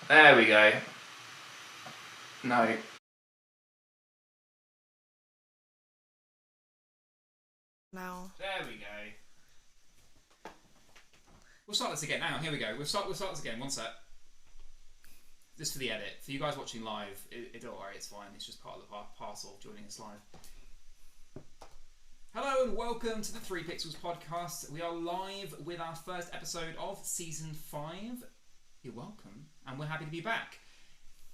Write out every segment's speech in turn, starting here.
There we go. No. No. There we go. We'll start this again now. Here we go. We'll start this again. One sec. Just for the edit. For you guys watching live, don't worry, it's fine. It's just part of the parcel of joining us live. Hello and welcome to the 3 Pixels podcast. We are live with our first episode of Season 5. You're welcome, and we're happy to be back.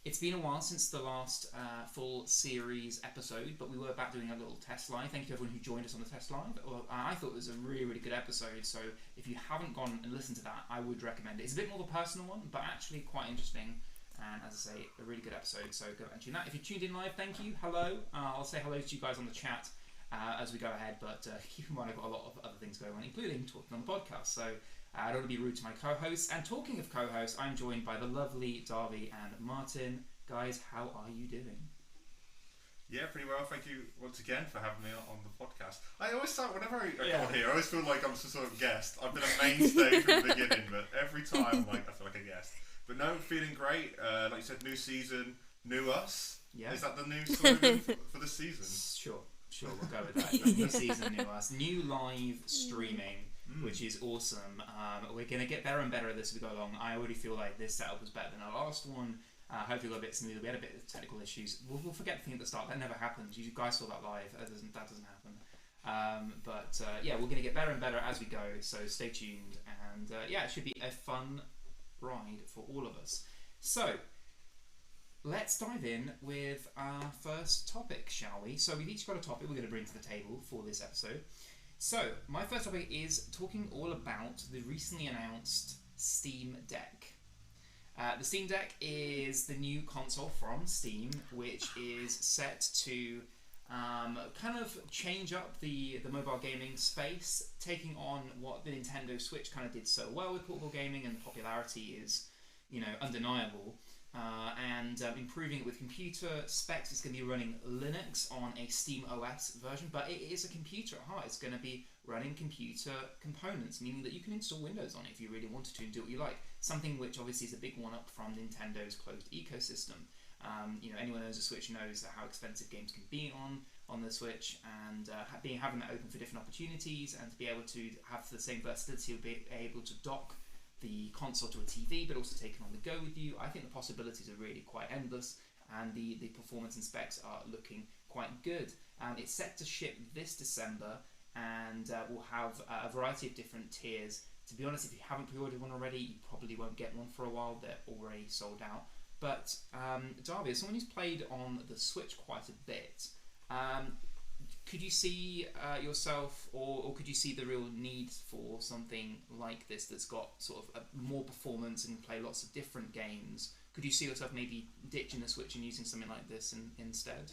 It's been a while since the last full series episode, but we were back doing a little test live. Thank you to everyone who joined us on the test live. I thought it was a really, really good episode, so if you haven't gone and listened to that, I would recommend it. It's a bit more of a personal one, but actually quite interesting, and as I say, a really good episode, so go and tune that. If you tuned in live, thank you, hello. I'll say hello to you guys on the chat as we go ahead, but keep in mind I've got a lot of other things going on, including talking on the podcast, so I don't want to be rude to my co-hosts. And talking of co-hosts, I'm joined by the lovely Darby and Martin. Guys, how are you doing? Yeah, pretty well. Thank you once again for having me on the podcast. I always start, whenever I come on here, I always feel like I'm some sort of guest. I've been a mainstay from the beginning, but every time I feel like a guest. But no, feeling great. Like you said, new season, new us. Yeah. Is that the new slogan for this season? Sure, we'll go with that. New season, new us. New live streaming, which is awesome. We're going to get better and better at this as we go along. I already feel like this setup was better than our last one. Hopefully a little bit smoother. We had a bit of technical issues. We'll forget the thing at the start. That never happens. You guys saw that live. That doesn't happen. But we're going to get better and better as we go. So stay tuned. And it should be a fun ride for all of us. So let's dive in with our first topic, shall we? So we've each got a topic we're going to bring to the table for this episode. So my first topic is talking all about the recently announced Steam Deck. The Steam Deck is the new console from Steam, which is set to kind of change up the mobile gaming space, taking on what the Nintendo Switch kind of did so well with portable gaming, and the popularity is, undeniable. And improving it with computer specs. It's going to be running Linux on a Steam OS version, but it is a computer at heart. It's going to be running computer components, meaning that you can install Windows on it if you really wanted to and do what you like. Something which obviously is a big one-up from Nintendo's closed ecosystem. Anyone who owns a Switch knows how expensive games can be on the Switch, and having that open for different opportunities, and to be able to have the same versatility of being able to dock the console to a TV, but also take it on the go with you. I think the possibilities are really quite endless, and the performance and specs are looking quite good. It's set to ship this December, and we'll have a variety of different tiers. To be honest, if you haven't pre-ordered one already, you probably won't get one for a while. They're already sold out. But Darby, as someone who's played on the Switch quite a bit, could you see yourself, or could you see the real need for something like this that's got sort of more performance and play lots of different games? Could you see yourself maybe ditching the Switch and using something like this instead?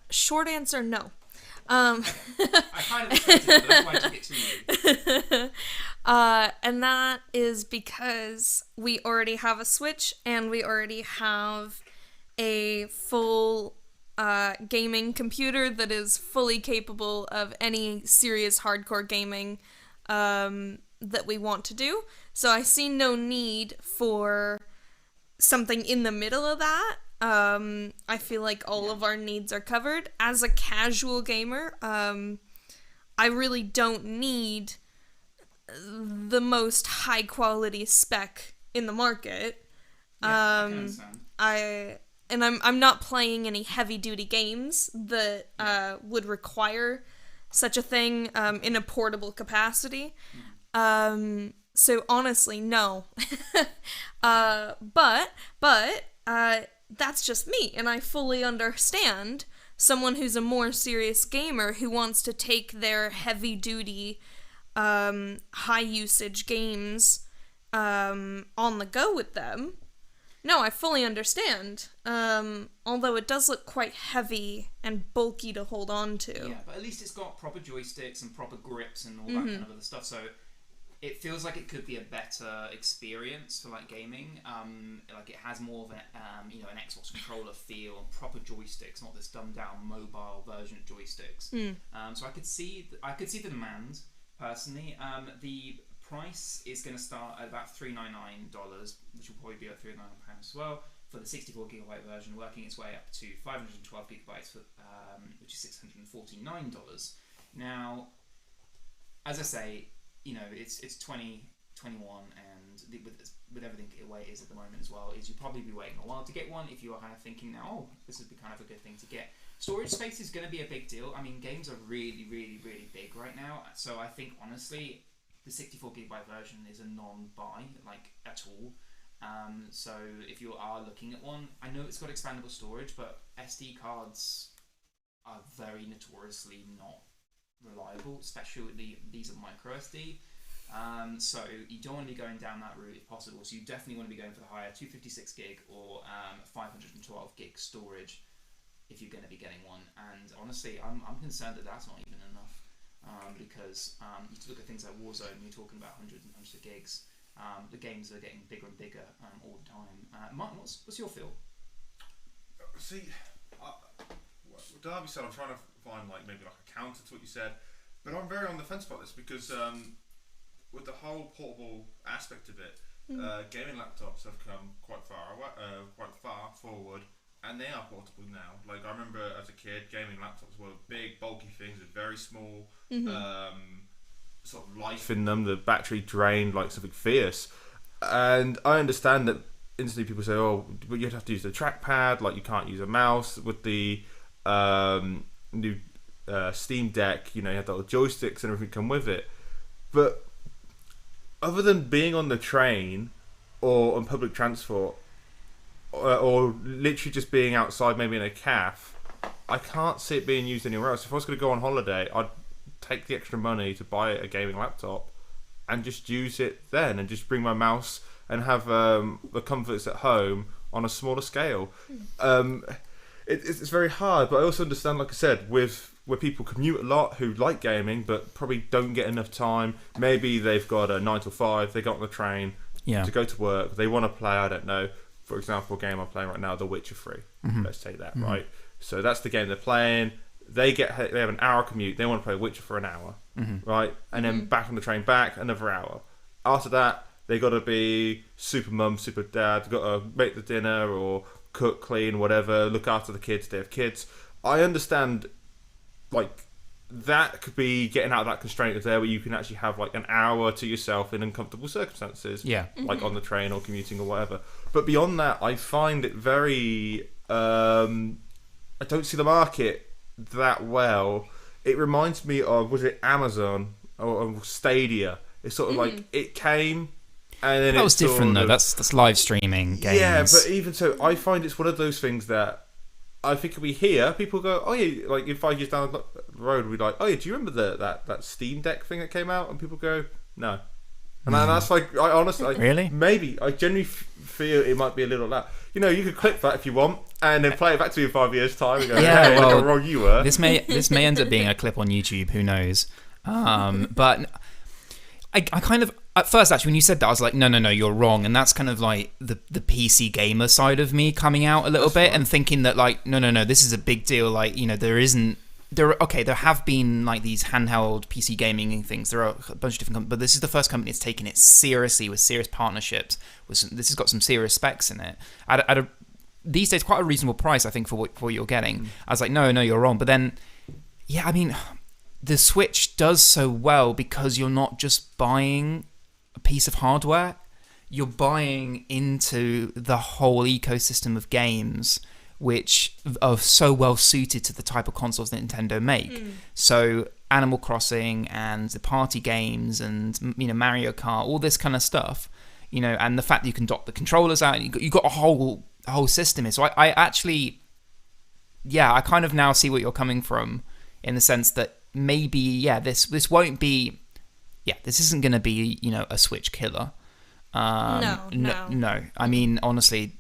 Short answer, no. I kind of expected it, but that's why I took it to you. And that is because we already have a Switch, and we already have a full gaming computer that is fully capable of any serious hardcore gaming that we want to do. So I see no need for something in the middle of that. I feel like all of our needs are covered. As a casual gamer, I really don't need the most high quality spec in the market. I can understand. I'm not playing any heavy duty games that would require such a thing in a portable capacity. So honestly, no. But that's just me, and I fully understand someone who's a more serious gamer who wants to take their heavy duty, high usage games on the go with them. No, I fully understand. Although it does look quite heavy and bulky to hold on to. Yeah, but at least it's got proper joysticks and proper grips and all that kind of other stuff. So it feels like it could be a better experience for like gaming. Like it has more of an Xbox controller feel, and proper joysticks, not this dumbed down mobile version of joysticks. So I could see the demand personally. The price is going to start at about $399, which will probably be at £399 as well, for the 64GB version, working its way up to 512GB, which is $649. Now, as I say, it's 2021, and with everything the way it is at the moment as well, is you'll probably be waiting a while to get one if you are kind of thinking now, oh, this would be kind of a good thing to get. Storage space is going to be a big deal. I mean, games are really, really, really big right now, so I think, honestly, the 64GB version is a non-buy, at all. So if you are looking at one, I know it's got expandable storage, but SD cards are very notoriously not reliable, especially these are micro SD. So you don't want to be going down that route if possible. So you definitely want to be going for the higher 256GB or 512GB storage if you're going to be getting one. And honestly, I'm concerned that that's not even enough, because you look at things like Warzone, you're talking about hundreds and hundreds of gigs. The games are getting bigger and bigger all the time. Martin, what's your feel? See, Darby said I'm trying to find maybe a counter to what you said, but I'm very on the fence about this because with the whole portable aspect of it, gaming laptops have come quite far forward, and they are portable now. I remember as a kid, gaming laptops were big, bulky things with very small sort of life in them. The battery drained like something fierce, and I understand that instantly people say, "Oh, but you'd have to use the trackpad. You can't use a mouse with the new Steam Deck. You have the little joysticks and everything come with it." But other than being on the train or on public transport, or literally just being outside, maybe in a cafe, I can't see it being used anywhere else. If I was going to go on holiday, I'd take the extra money to buy a gaming laptop and just use it then, and just bring my mouse and have the comforts at home on a smaller scale. It's very hard, but I also understand, like I said, where people commute a lot who like gaming but probably don't get enough time. Maybe they've got a 9 to 5, they got on the train to go to work, they want to play, I don't know, for example, a game I'm playing right now, The Witcher 3. Let's take that, right? So that's the game they're playing. They have an hour commute. They want to play Witcher for an hour, right? And then back on the train back, another hour. After that, they got to be super mum, super dad. Got to make the dinner or cook, clean, whatever. Look after the kids. They have kids. I understand, that could be getting out of that constraint of there, where you can actually have an hour to yourself in uncomfortable circumstances, on the train or commuting or whatever. But beyond that, I find it very. I don't see the market that well. It reminds me of, was it Amazon or Stadia? It's sort of it came, and then that was different though. That's live streaming games. Yeah, but even so, I find it's one of those things that I think we hear people go, oh yeah, in 5 years down the road, we're like, oh yeah, do you remember that Steam Deck thing that came out? And people go, no. And that's I honestly, really? Maybe I genuinely feel it might be a little that. You could clip that if you want, and then play it back to you in 5 years' time and go, hey, look how wrong you were. This may end up being a clip on YouTube. Who knows? But I kind of, at first, actually, when you said that, I was like, no, you're wrong. And that's kind of like the PC gamer side of me coming out a little bit, and thinking that no, this is a big deal. There have been these handheld PC gaming things. There are a bunch of different companies, but this is the first company that's taken it seriously, with serious partnerships. This has got some serious specs in it. At a, these days, quite a reasonable price, I think, for what you're getting. I was like, no, you're wrong. But then, yeah, I mean, the Switch does so well because you're not just buying a piece of hardware. You're buying into the whole ecosystem of games, which are so well suited to the type of consoles that Nintendo make. So Animal Crossing and the party games and Mario Kart, all this kind of stuff, and the fact that you can dock the controllers out, and you got a whole system here. So I actually, I kind of now see what you're coming from, in the sense that maybe this won't be, this isn't going to be a Switch killer. No. I mean, honestly,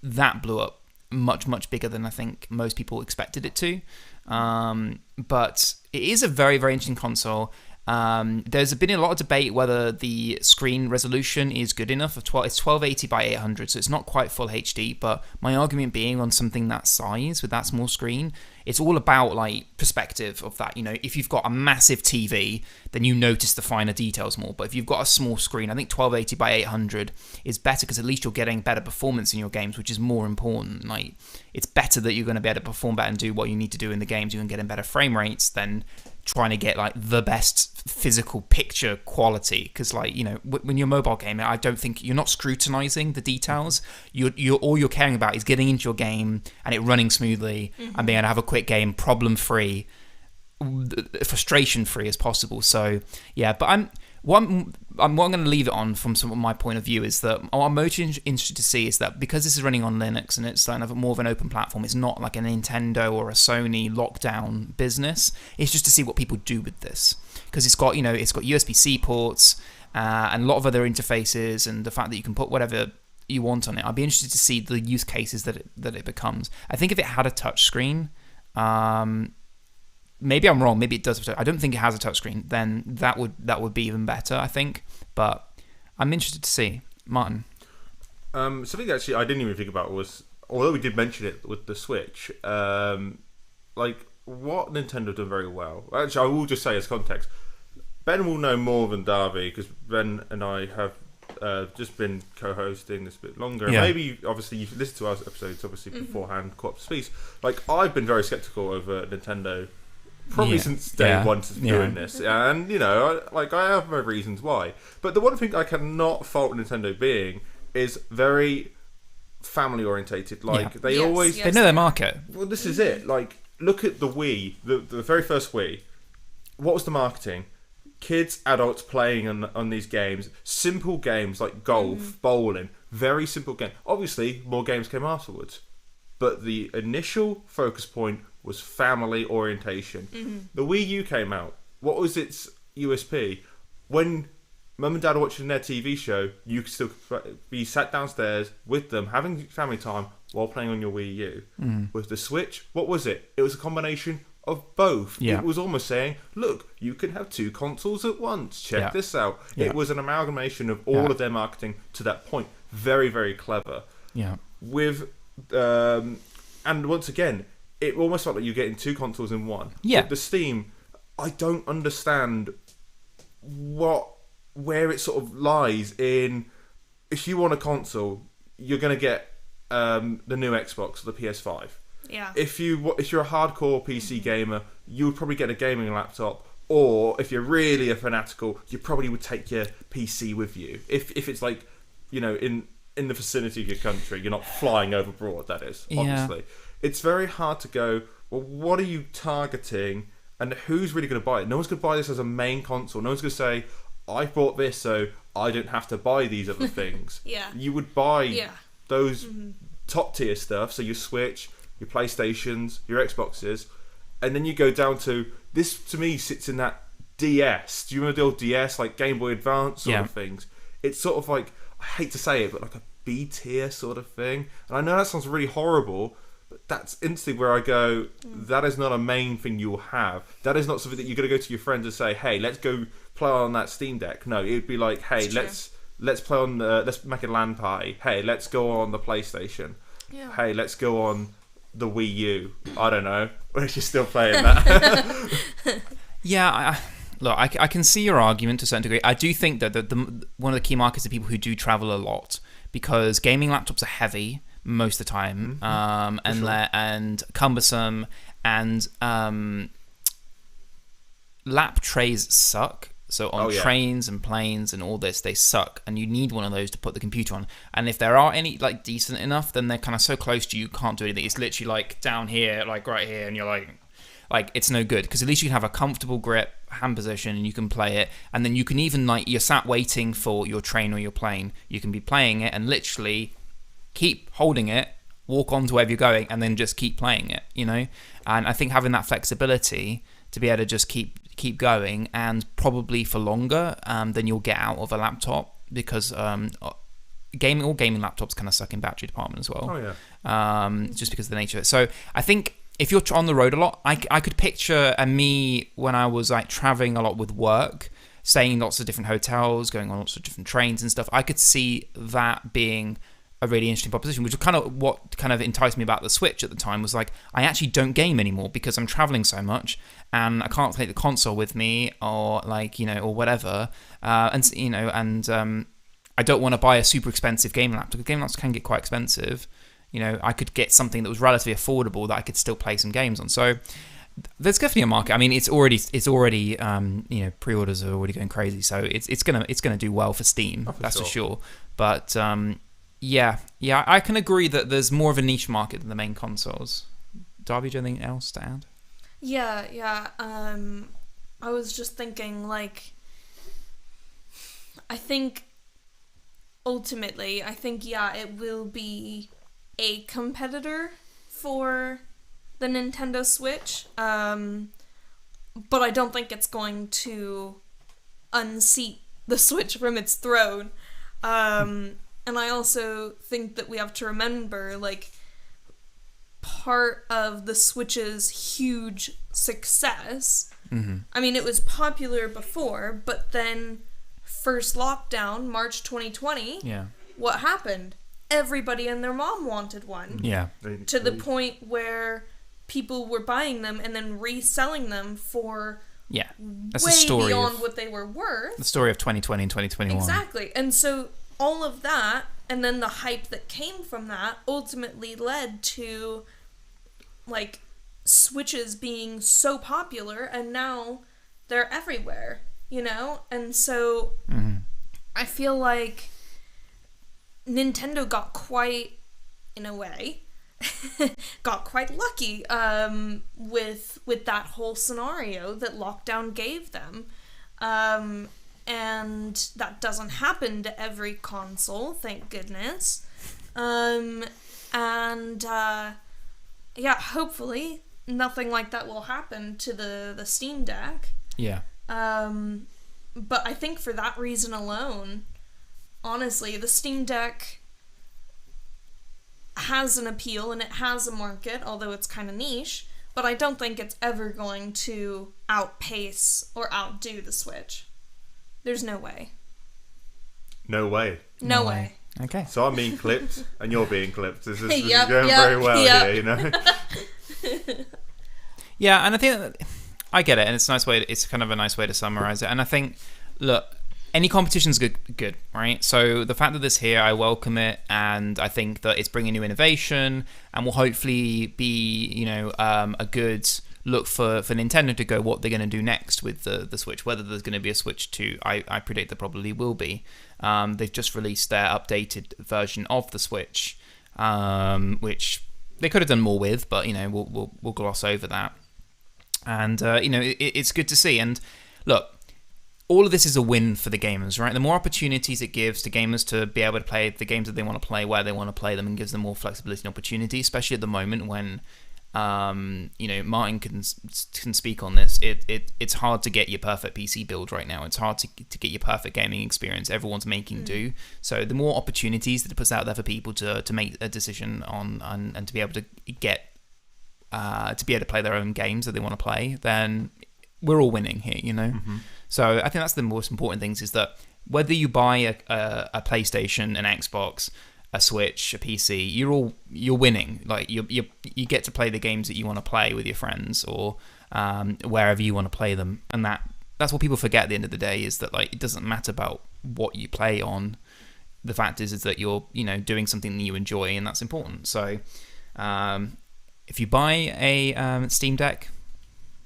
that blew up much bigger than I think most people expected it to. But it is a very, very interesting console. There's been a lot of debate whether the screen resolution is good enough. It's 1280 by 800, so it's not quite full HD. But my argument being, on something that size with that small screen, it's all about like perspective of that. If you've got a massive TV, then you notice the finer details more. But if you've got a small screen, I think 1280 by 800 is better, because at least you're getting better performance in your games, which is more important. Like, it's better that you're going to be able to perform better and do what you need to do in the games. You can get in better frame rates than trying to get like the best physical picture quality, because like when you're mobile gaming, I don't think you're not scrutinizing the details. You're all you're caring about is getting into your game and it running smoothly and being able to have a quick game, problem free, frustration free as possible. So yeah, but what I'm going to leave it on from some of my point of view is that what I'm most interested to see is that, because this is running on Linux and it's kind of more of an open platform, it's not like a Nintendo or a Sony lockdown business. It's just to see what people do with this, because it's got USB-C ports and a lot of other interfaces, and the fact that you can put whatever you want on it. I'd be interested to see the use cases that it becomes. I think if it had a touch screen, maybe I'm wrong. Maybe it does. I don't think it has a touchscreen. Then that would be even better, I think. But I'm interested to see. Martin. Something actually I didn't even think about was, although we did mention it with the Switch, like what Nintendo have done very well. Actually, I will just say as context, Ben will know more than Darby, because Ben and I have just been co-hosting this a bit longer. Yeah. Maybe, obviously, you've listened to our episodes beforehand, caught up to speed. Like, I've been very sceptical over Nintendo probably since day one of doing this, and I have my reasons why. But the one thing I cannot fault Nintendo being is very family orientated. Like they they know their market. Well, this is it. Like, look at the Wii, the very first Wii. What was the marketing? Kids, adults playing on these games, simple games like golf, bowling, very simple game. Obviously, more games came afterwards, but the initial focus point was family orientation. The Wii U came out. What was its USP? When mum and dad are watching their TV show, you could still be sat downstairs with them, having family time while playing on your Wii U. With the Switch, what was it? It was a combination of both. It was almost saying, look, you can have two consoles at once. Check this out. It was an amalgamation of all of their marketing to that point. Very, very clever. Yeah. With and once again, it almost felt like you're getting two consoles in one. Yeah. With the Steam, I don't understand where it sort of lies in. If you want a console, you're going to get the new Xbox, the PS5. Yeah. If you're a hardcore PC gamer, you would probably get a gaming laptop, or if you're really a fanatical, you probably would take your PC with you. If it's like, in the vicinity of your country, you're not flying over abroad. That is, obviously. It's very hard to go, well, what are you targeting and who's really going to buy it? No one's going to buy this as a main console. No one's going to say, I bought this so I don't have to buy these other things. You would buy those top tier stuff, so your Switch, your PlayStations, your Xboxes, and then you go down to, this to me sits in that DS. Do you remember the old DS, like Game Boy Advance sort of things? It's sort of like, I hate to say it, but like a B tier sort of thing. And I know that sounds really horrible, but that's instantly where I go, that is not a main thing you'll have. That is not something that you're going to go to your friends and say, hey, let's go play on that Steam Deck. No, it'd be like, hey, let's play on let's make a LAN party. Hey, let's go on the PlayStation. Hey, let's go on the Wii U. I don't know. If you're still playing that. Look, I can see your argument to a certain degree. I do think that one of the key markets are people who do travel a lot, because gaming laptops are heavy most of the time, and cumbersome, and lap trays suck. So on trains and planes and all this, they suck, and you need one of those to put the computer on. And if there are any like decent enough, then they're kind of so close to you can't do anything. It's literally like down here, like right here, and you're like it's no good, because at least you can have a comfortable grip, hand position, and you can play it. And then you can even, like, you're sat waiting for your train or your plane, you can be playing it and literally keep holding it, walk on to wherever you're going, and then just keep playing it, And I think having that flexibility to be able to just keep going, and probably for longer than you'll get out of a laptop, because gaming laptops kind of suck in battery department as well. Just because of the nature of it. So I think if you're on the road a lot, I could picture me when I was like traveling a lot with work, staying in lots of different hotels, going on lots of different trains and stuff. I could see that being a really interesting proposition, which is kind of what kind of enticed me about the Switch at the time. Was like, I actually don't game anymore because I'm traveling so much and I can't take the console with me, or like, you know, or whatever, and you know, and I don't want to buy a super expensive game laptop, because game laptops can get quite expensive. You know, I could get something that was relatively affordable that I could still play some games on. So there's definitely a market. I mean, it's already you know, pre-orders are already going crazy, so it's gonna do well for Steam, that's for sure. But yeah, I can agree that there's more of a niche market than the main consoles. Darby, do you have anything else to add? Yeah. I was just thinking, like, I think ultimately, it will be a competitor for the Nintendo Switch, but I don't think it's going to unseat the Switch from its throne. And I also think that we have to remember, like, part of the Switch's huge success. I mean, it was popular before, but then first lockdown, March 2020, what happened? Everybody and their mom wanted one. Yeah. To the point where people were buying them and then reselling them for that's way the story beyond what they were worth. The story of 2020 and 2021. Exactly. And so all of that, and then the hype that came from that, ultimately led to, like, Switches being so popular, and now they're everywhere, you know? And so I feel like Nintendo got quite, in a way, got quite lucky with that whole scenario that lockdown gave them. And that doesn't happen to every console, thank goodness. Hopefully nothing like that will happen to the Steam Deck. Yeah. But I think for that reason alone, honestly, the Steam Deck has an appeal and it has a market, although it's kind of niche, but I don't think it's ever going to outpace or outdo the Switch. There's no way. No way. No way. Okay. So I'm being clipped and you're being clipped. This is going very well here, you know? Yeah, and I think that, I get it, and it's a nice way. It's kind of a nice way to summarize it. And I think, look, any competition's good, right? So the fact that this here, I welcome it, and I think that it's bringing new innovation, and will hopefully be, you know, a good look for Nintendo to go what they're going to do next with the Switch. Whether there's going to be a Switch 2, I predict there probably will be. They've just released their updated version of the Switch, which they could have done more with, but you know, we'll gloss over that. And you know, it's good to see. And look, all of this is a win for the gamers, right? The more opportunities it gives to gamers to be able to play the games that they want to play, where they want to play them, and gives them more flexibility and opportunity, especially at the moment when, you know, Martin can speak on this. It's hard to get your perfect PC build right now. It's hard to get your perfect gaming experience. Everyone's making do. So the more opportunities that it puts out there for people to make a decision on and to be able to get to be able to play their own games that they want to play, then we're all winning here, you know. So I think that's the most important things, is that whether you buy a PlayStation, an Xbox, a Switch, a PC, you're winning. Like you get to play the games that you want to play with your friends, or wherever you want to play them. And that's what people forget at the end of the day, is that, like, it doesn't matter about what you play on. The fact is that you're, you know, doing something that you enjoy, and that's important. So if you buy a Steam Deck,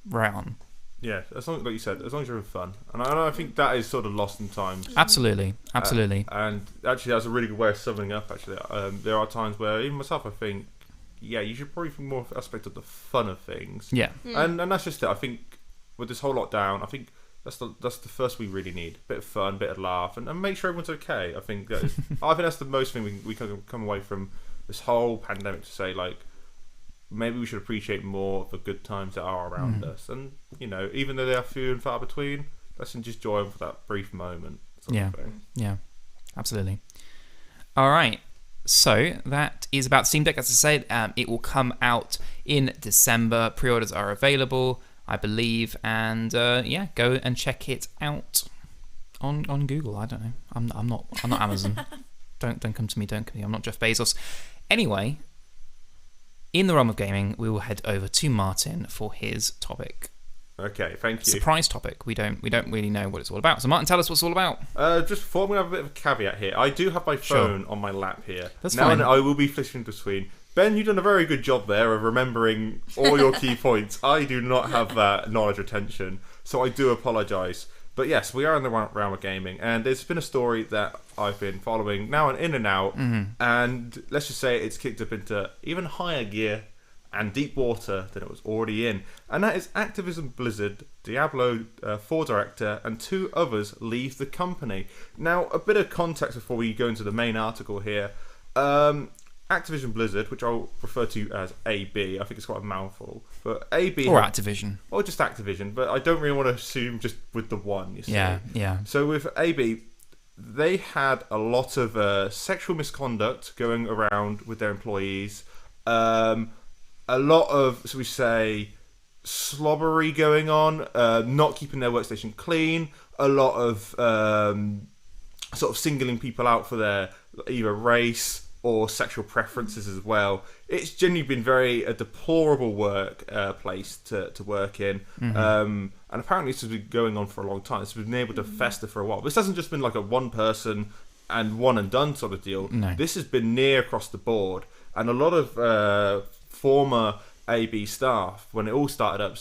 right on. Yeah, as long, like you said, as long as you're having fun. And I think that is sort of lost in time. Absolutely. And actually, that's a really good way of summing up, actually. There are times where, even myself, I think, yeah, you should probably think more of the aspect of the fun of things. Yeah. And that's just it. I think with this whole lockdown, I think that's the first we really need. A bit of fun, a bit of laugh, and make sure everyone's okay. I think that's the most thing we can come away from this whole pandemic, to say, like, maybe we should appreciate more the good times that are around us. And, you know, even though they are few and far between, let's just enjoy them for that brief moment. Yeah, absolutely. All right. So that is about Steam Deck. As I said, it will come out in December. Pre-orders are available, I believe, and go and check it out on Google. I don't know. I'm not Amazon. Don't come to me. Don't come to me. I'm not Jeff Bezos. Anyway, in the realm of gaming, we will head over to Martin for his topic. Okay, thank you. Surprise topic. We don't really know what it's all about. So Martin, tell us what it's all about. Just before we have a bit of a caveat here, I do have my phone on my lap here. That's now fine. And I will be fishing between. Ben, you've done a very good job there of remembering all your key points. I do not have that knowledge retention, so I do apologise. But yes, we are in the realm of gaming, and there's been a story that I've been following now and in and out, and let's just say it's kicked up into even higher gear and deep water than it was already in. And that is Activision Blizzard, Diablo 4 director, and 2 others leave the company. Now, a bit of context before we go into the main article here. Activision Blizzard, which I'll refer to as AB, I think it's quite a mouthful, but AB... Or Activision. Or just Activision, but I don't really want to assume just with the one, you see. Yeah. So with AB, they had a lot of sexual misconduct going around with their employees, a lot of, so we say, slobbery going on, not keeping their workstation clean, a lot of sort of singling people out for their either race or sexual preferences as well. It's genuinely been a deplorable place to work in. And apparently this has been going on for a long time. It's been able to fester for a while. This hasn't just been like a one person and one and done sort of deal. No. This has been near across the board. And a lot of former AB staff, when it all started up,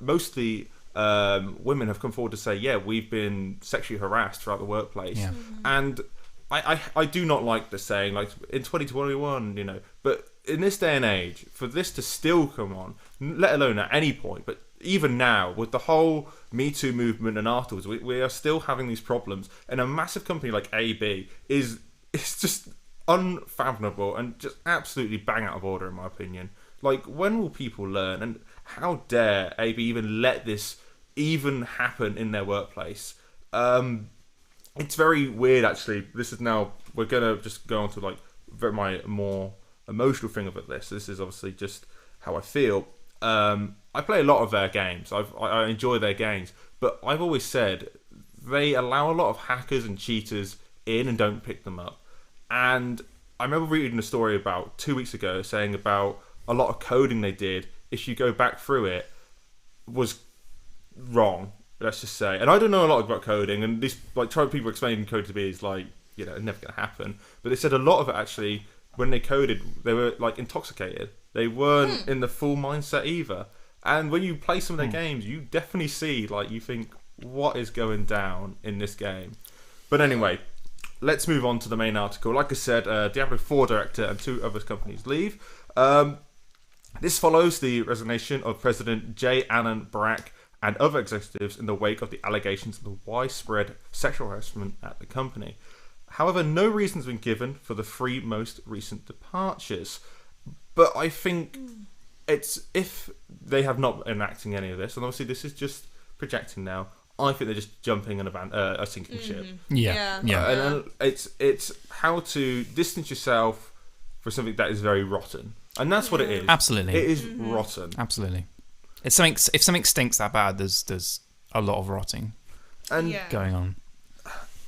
mostly women have come forward to say, yeah, we've been sexually harassed throughout the workplace. Yeah. And I do not like the saying, like, in 2021, but in this day and age, for this to still come on, let alone at any point, but even now, with the whole Me Too movement and afterwards, we are still having these problems. And a massive company like AB it's just unfathomable and just absolutely bang out of order, in my opinion. Like, when will people learn? And how dare AB even let this even happen in their workplace? It's very weird, actually. We're going to just go on to, like, my more emotional thing of this. This is obviously just how I feel. I play a lot of their games. I enjoy their games. But I've always said they allow a lot of hackers and cheaters in and don't pick them up. And I remember reading a story about 2 weeks ago saying about a lot of coding they did, if you go back through it, was wrong, let's just say. And I don't know a lot about coding, and this, like, people explaining code to me is like, never going to happen. But they said a lot of it, actually, when they coded, they were, like, intoxicated. They weren't in the full mindset either. And when you play some of their games, you definitely see, like, you think, what is going down in this game? But anyway, let's move on to the main article. Like I said, Diablo 4 director and 2 other companies leave. This follows the resignation of President J. Allen Brack and other executives in the wake of the allegations of the widespread sexual harassment at the company. However, no reason has been given for the 3 most recent departures. But I think it's, if they have not been enacting any of this, and obviously this is just projecting now, I think they're just jumping on a sinking ship. Yeah. And it's how to distance yourself for something that is very rotten. And that's what it is. Absolutely. It is rotten. Absolutely. If something stinks that bad, there's a lot of rotting And going on.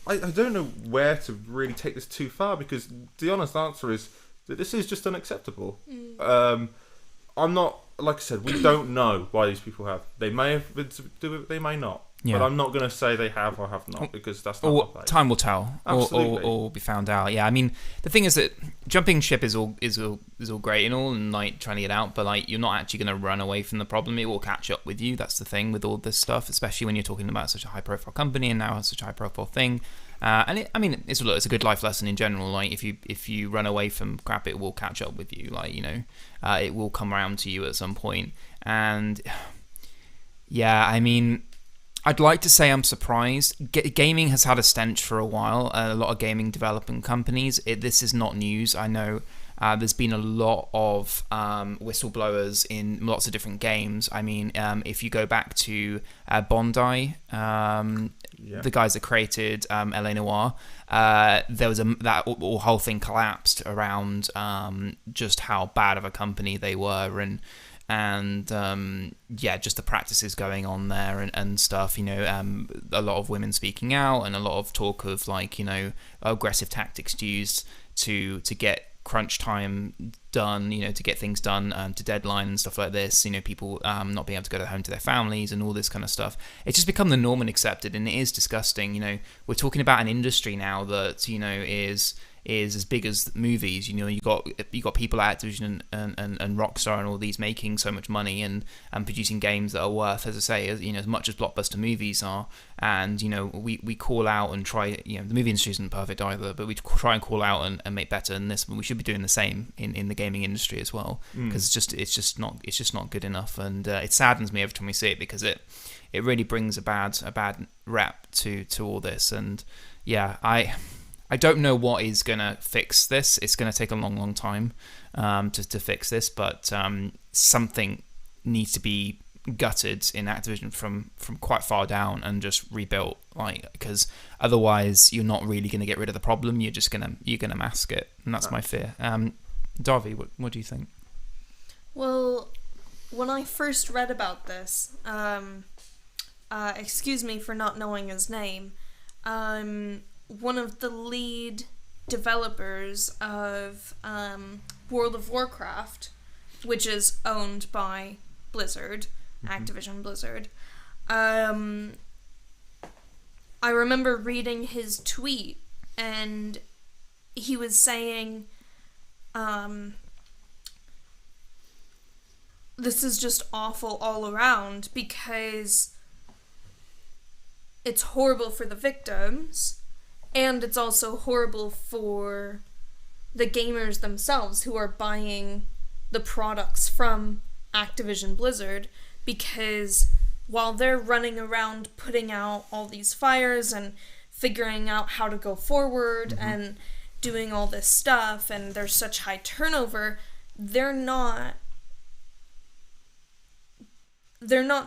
I don't know where to really take this too far, because the honest answer is that this is just unacceptable. I'm not, like I said, we don't know why these people have. They may have been to do it, they may not. Yeah. But I'm not going to say they have or have not, because that's not my place. Time will tell. Absolutely. Or be found out. Yeah, I mean, the thing is that jumping ship is all great and all, and like trying to get out, but like you're not actually going to run away from the problem. It will catch up with you. That's the thing with all this stuff, especially when you're talking about such a high-profile company and now such a high-profile thing. It's a good life lesson in general. Like if you run away from crap, it will catch up with you. Like it will come around to you at some point. And yeah, I mean, I'd like to say I'm surprised. Gaming has had a stench for a while. A lot of gaming developing companies. This is not news. I know there's been a lot of whistleblowers in lots of different games. I mean, if you go back to Bondi, the guys that created LA Noire, there was that whole thing collapsed around just how bad of a company they were, and just the practices going on there and stuff. You know, a lot of women speaking out and a lot of talk of like, you know, aggressive tactics used to get crunch time done, you know, to get things done to deadline and stuff like this. You know, people not being able to go home to their families and all this kind of stuff. It's just become the norm and accepted, and it is disgusting. You know, we're talking about an industry now that, you know, is as big as movies. You know, you got people at Activision and Rockstar and all these making so much money and producing games that are worth, as I say, as much as blockbuster movies are. And, you know, we call out and try, you know, the movie industry isn't perfect either, but we try and call out and make better than this. But we should be doing the same in the gaming industry as well, because it's just not good enough. And it saddens me every time we see it, because it really brings a bad rep to all this. And yeah, I don't know what is going to fix this. It's going to take a long, long time to fix this, but something needs to be gutted in Activision from quite far down and just rebuilt, like, because otherwise you're not really going to get rid of the problem. You're gonna mask it, and that's my fear. Darby, what do you think? Well, when I first read about this, excuse me for not knowing his name, one of the lead developers of World of Warcraft, which is owned by Blizzard, Activision Blizzard. I remember reading his tweet, and he was saying, this is just awful all around, because it's horrible for the victims, and it's also horrible for the gamers themselves who are buying the products from Activision Blizzard, because while they're running around putting out all these fires and figuring out how to go forward and doing all this stuff, and there's such high turnover, they're not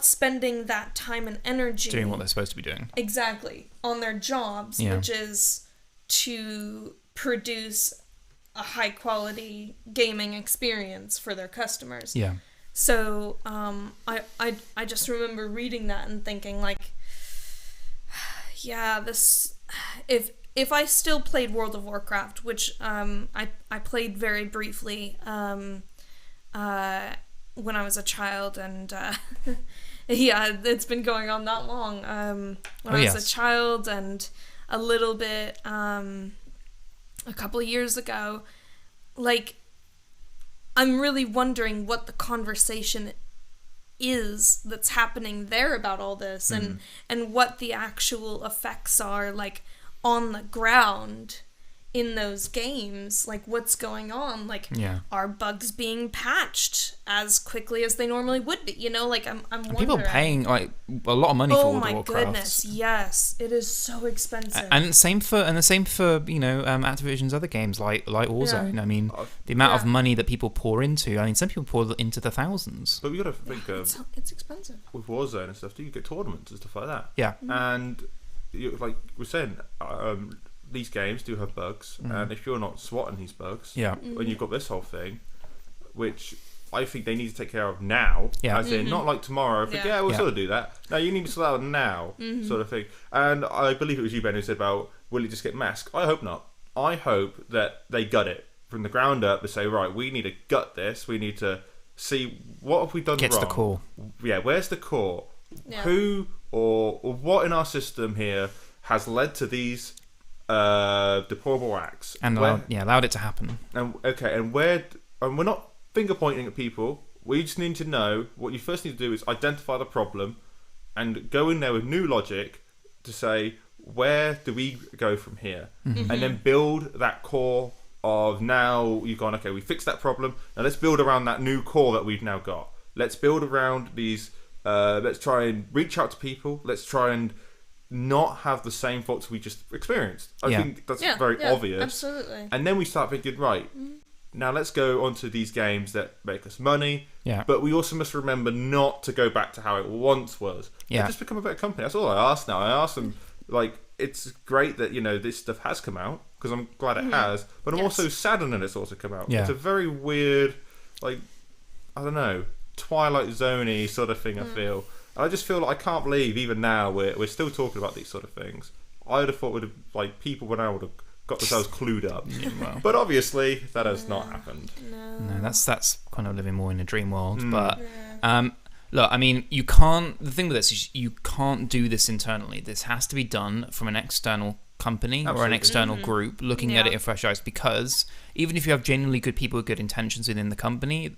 spending that time and energy Doing what they're supposed to be doing. Exactly. On their jobs, Yeah. which is to produce a high quality gaming experience for their customers. Yeah. So I just remember reading that and thinking, like, yeah, this, if I still played World of Warcraft, which I played very briefly when I was a child, and yeah, it's been going on that long. When I was a child, and a little bit a couple of years ago, like, I'm really wondering what the conversation is that's happening there about all this, and what the actual effects are, like, on the ground in those games. Like, what's going on? Like, are bugs being patched as quickly as they normally would be? You know, like, I'm wondering. People paying like a lot of money for World of Warcraft. Oh my goodness, yes, it is so expensive. And the same for you know, Activision's other games like Warzone. I mean, the amount of money that people pour into. I mean, some people pour into the thousands. But we got to think it's expensive with Warzone and stuff. Do you get tournaments and stuff like that? Yeah. And like we're saying, these games do have bugs, and if you're not swatting these bugs, when you've got this whole thing, which I think they need to take care of now, as in not like tomorrow. We'll sort of do that. No, you need to sort out now, sort of thing. And I believe it was you, Ben, who said about, will it just get masked? I hope not. I hope that they gut it from the ground up to say, right, we need to gut this. We need to see what have we done wrong. Get to the core. Yeah, where's the core? Who or what in our system here has led to these deplorable acts, and allowed it to happen. And we're not finger pointing at people. We just need to know what you first need to do is identify the problem and go in there with new logic to say, where do we go from here, and then build that core of, now you've gone, okay, we fixed that problem, now let's build around that new core that we've now got. Let's build around these, let's try and reach out to people, let's try and not have the same thoughts we just experienced. I think that's very obvious. Absolutely. And then we start thinking, right, now let's go on to these games that make us money. Yeah. But we also must remember not to go back to how it once was. Yeah. Just become a better company. That's all I ask now. I ask them, like, it's great that, this stuff has come out, because I'm glad it has, but I'm also saddened that it's also come out. Yeah. It's a very weird, like, I don't know, Twilight Zone-y sort of thing, I feel. And I just feel like I can't believe, even now, we're still talking about these sort of things. I would have thought people by now would have got themselves clued up. Yeah, well. But obviously, that has not happened. No, that's kind of living more in a dream world. But look, I mean, you can't. The thing with this is you can't do this internally. This has to be done from an external company or an Absolutely. external group looking at it in fresh eyes. Because even if you have genuinely good people with good intentions within the company,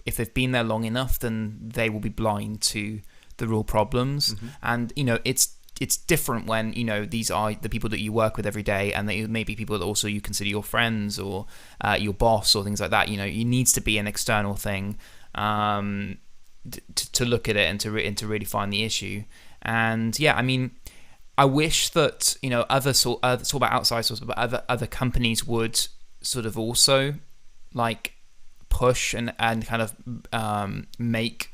if they've been there long enough, then they will be blind to the real problems. And it's different when these are the people that you work with every day, and they may be people that also you consider your friends or your boss or things like that. It needs to be an external thing to look at it and to really find the issue. And yeah, I mean, I wish that other sort about outside sources, but other companies would sort of also like push and kind of make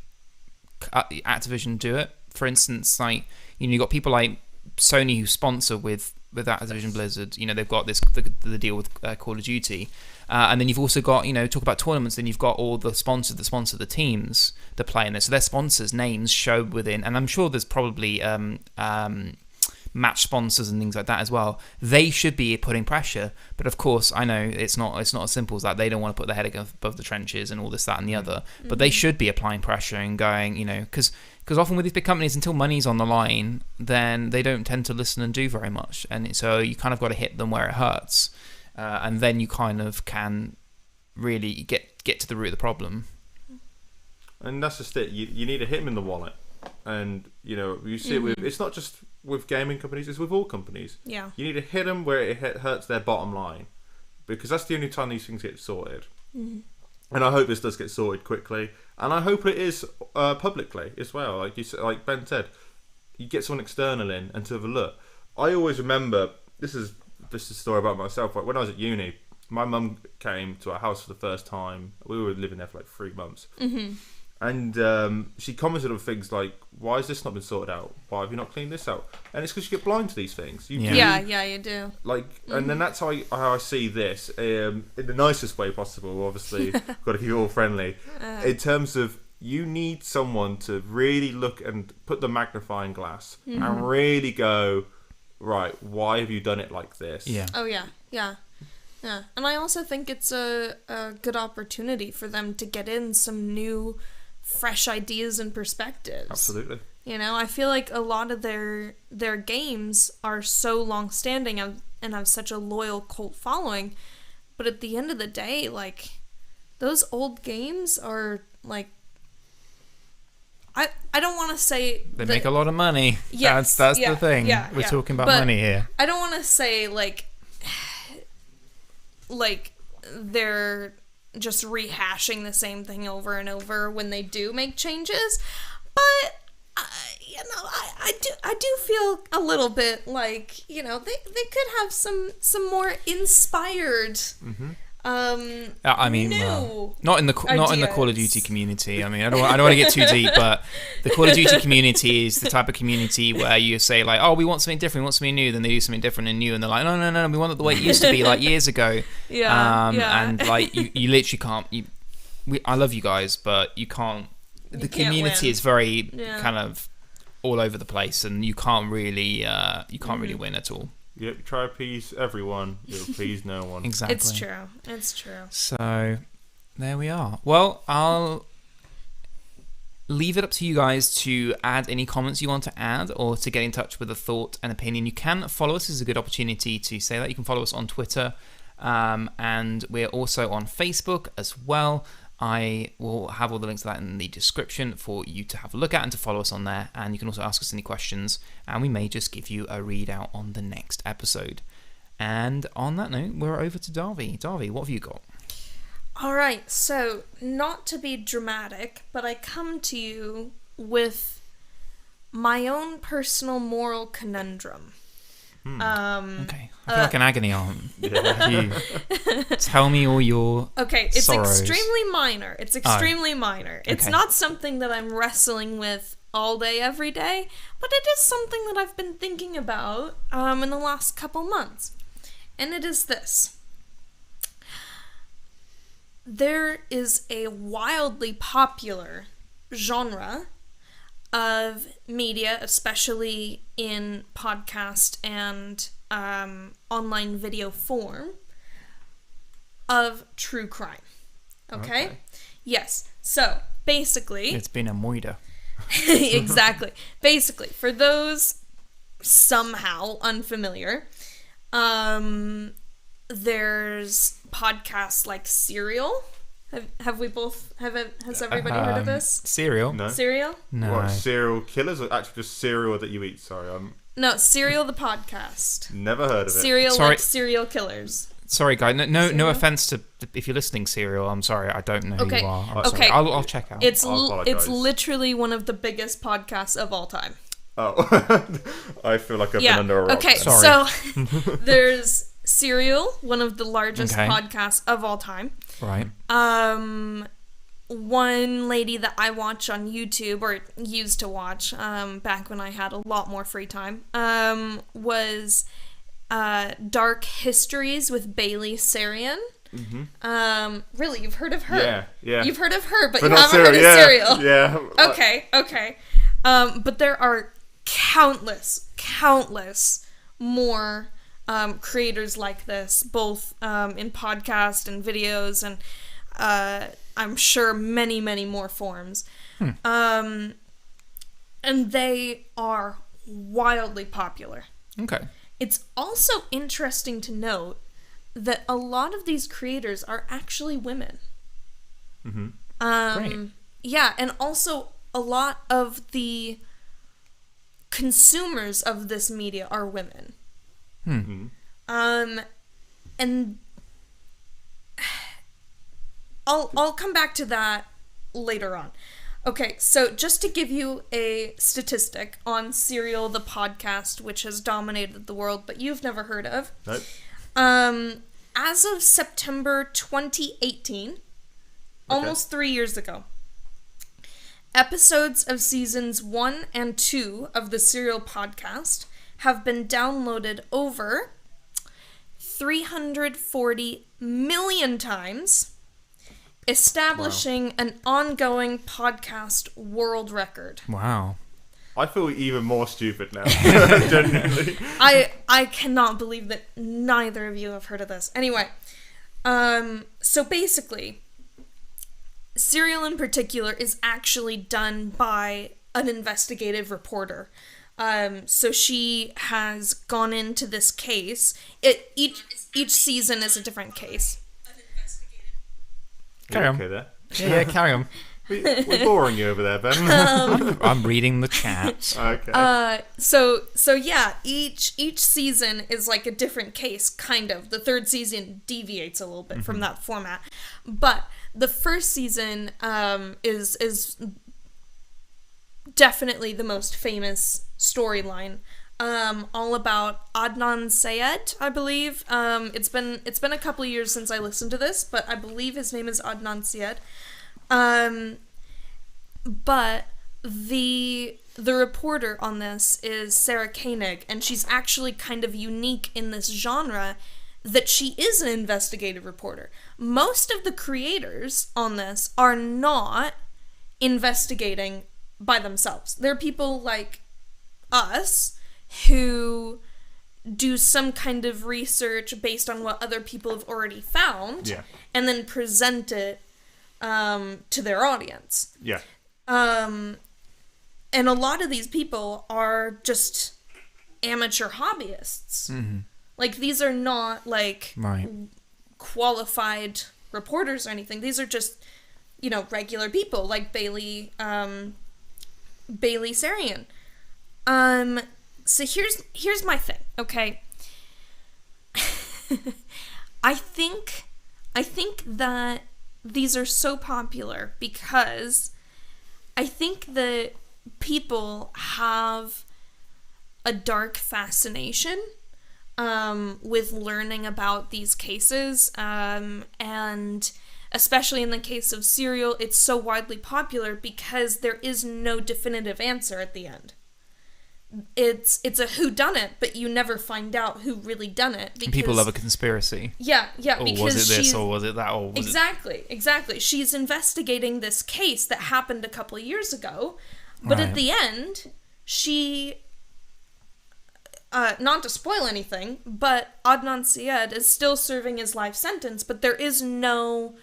Activision do it. For instance, like you got people like Sony who sponsor with Activision Blizzard. They've got the deal with Call of Duty, and then you've also got talk about tournaments. Then you've got all the sponsors that sponsor the teams that play in this. So their sponsors' names show within, and I'm sure there's probably match sponsors and things like that as well. They should be putting pressure, but of course I know it's not as simple as that. They don't want to put their head above the trenches and all this, that, and the other. But they should be applying pressure and going, because often with these big companies, until money's on the line, then they don't tend to listen and do very much. And so you kind of got to hit them where it hurts, and then you kind of can really get to the root of the problem. And that's just it. You need to hit them in the wallet. And, you see it with, it's not just with gaming companies, it's with all companies. Yeah. You need to hit them where it hurts their bottom line, because that's the only time these things get sorted. And I hope this does get sorted quickly, and I hope it is publicly as well. Like Ben said, you get someone external in and to have a look. I always remember, this is a story about myself. Like when I was at uni, my mum came to our house for the first time. We were living there for like 3 months. And she commented on things like, why has this not been sorted out? Why have you not cleaned this out? And it's because you get blind to these things. You do. Like, and then that's how I see this in the nicest way possible. Obviously, got to keep it all friendly. In terms of, you need someone to really look and put the magnifying glass and really go, right, why have you done it like this? Yeah. Oh yeah. And I also think it's a good opportunity for them to get in some new, fresh ideas and perspectives. Absolutely. I feel like a lot of their games are so long-standing and have such a loyal cult following, but at the end of the day, like, those old games are like, I don't want to say they make a lot of money. Yes, that's the thing. We're talking about money here. I don't want to say like they're just rehashing the same thing over and over when they do make changes, but I do feel a little bit like they could have some more inspired I mean, not in the Call of Duty community. I mean, I don't want to get too deep, but the Call of Duty community is the type of community where you say like, oh, we want something different, we want something new, then they do something different and new, and they're like, no, we want it the way it used to be like years ago. And like you literally can't. I love you guys, but you can't. The community is very kind of all over the place, and you can't really win at all. Yep, try to appease everyone, you'll appease no one. Exactly. It's true. So, there we are. Well, I'll leave it up to you guys to add any comments you want to add or to get in touch with a thought and opinion. You can follow us. This is a good opportunity to say that. You can follow us on Twitter, and we're also on Facebook as well. I will have all the links to that in the description for you to have a look at and to follow us on there. And you can also ask us any questions, and we may just give you a readout on the next episode. And on that note, we're over to Darby. Darby, what have you got? All right, so not to be dramatic, but I come to you with my own personal moral conundrum. Okay. I feel like an agony aunt. Yeah. You tell me all your Okay, it's sorrows. extremely minor. It's extremely minor. It's Okay. not something that I'm wrestling with all day, every day, but it is something that I've been thinking about in the last couple months. And it is this. There is a wildly popular genre of media, especially in podcast and online video form, of true crime. Okay? Yes. So, basically... It's been a moida. exactly. Basically, for those somehow unfamiliar, there's podcasts like Serial. Has everybody heard of this? Cereal? No. Serial? No. What, serial killers or actually just cereal that you eat? Sorry, I'm No, Serial the podcast. never heard of it. Serial Sorry. like serial killers. Sorry, guy. No Cereal? offense to if you're listening, Cereal. I'm sorry. I don't know who Okay. you are. I'm Okay. sorry. I'll check out. It's I apologise. it's literally one of the biggest podcasts of all time. Oh, I feel like I've Yeah. been under a rock. Okay. then. Sorry. So there's Serial, one of the largest Okay. podcasts of all time. Right. One lady that I watch on YouTube, or used to watch, back when I had a lot more free time, was Dark Histories with Bailey Sarian. Really, you've heard of her? Yeah. You've heard of her, but But you not haven't heard of Serial. Yeah. Okay. But there are countless more creators like this, both in podcast and videos, and I'm sure many more forms. And they are wildly popular. Okay. It's also interesting to note that a lot of these creators are actually women. Great. Yeah, and also a lot of the consumers of this media are women. And I'll come back to that later on. Okay, so just to give you a statistic on Serial, the podcast, which has dominated the world, but you've never heard of. Nope. As of September 2018, almost 3 years ago, episodes of seasons 1 and 2 of the Serial podcast have been downloaded over 340 million times, establishing an ongoing podcast world record. Wow. I feel even more stupid now. Genuinely. I cannot believe that neither of you have heard of this. Anyway, so basically, Serial in particular is actually done by an investigative reporter. So she has gone into this case. Each season is a different case. Carry on. Okay there. Yeah, carry on. We're boring you over there, Ben. I'm reading the chat. Okay. So yeah, each season is like a different case, kind of. The third season deviates a little bit from that format, but the first season is definitely the most famous storyline. All about Adnan Syed, I believe. It's been a couple of years since I listened to this, but I believe his name is Adnan Syed. But the reporter on this is Sarah Koenig, and she's actually kind of unique in this genre that she is an investigative reporter. Most of the creators on this are not investigating by themselves. They're people like us who do some kind of research based on what other people have already found, and then present it to their audience. Yeah. And a lot of these people are just amateur hobbyists. Like, these are not like Right. qualified reporters or anything. These are just, regular people like Bailey Sarian. So here's my thing, okay? I think that these are so popular because I think that people have a dark fascination with learning about these cases, and especially in the case of Serial, it's so widely popular because there is no definitive answer at the end. It's a whodunit, but you never find out who really done it. Because, People love a conspiracy. Yeah, Or because was it this, she's... or was it that, or was Exactly. She's investigating this case that happened a couple of years ago, but at Right. the end, she... not to spoil anything, but Adnan Syed is still serving his life sentence, but there is no...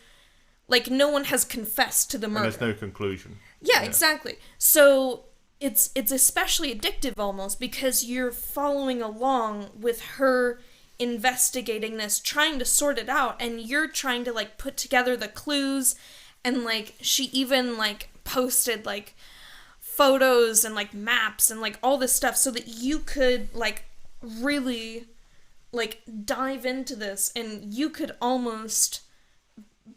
Like, no one has confessed to the murder. And there's no conclusion. Yeah, exactly. So it's especially addictive almost because you're following along with her investigating this, trying to sort it out, and you're trying to like put together the clues, and like she even like posted like photos and like maps and like all this stuff so that you could like really like dive into this, and you could almost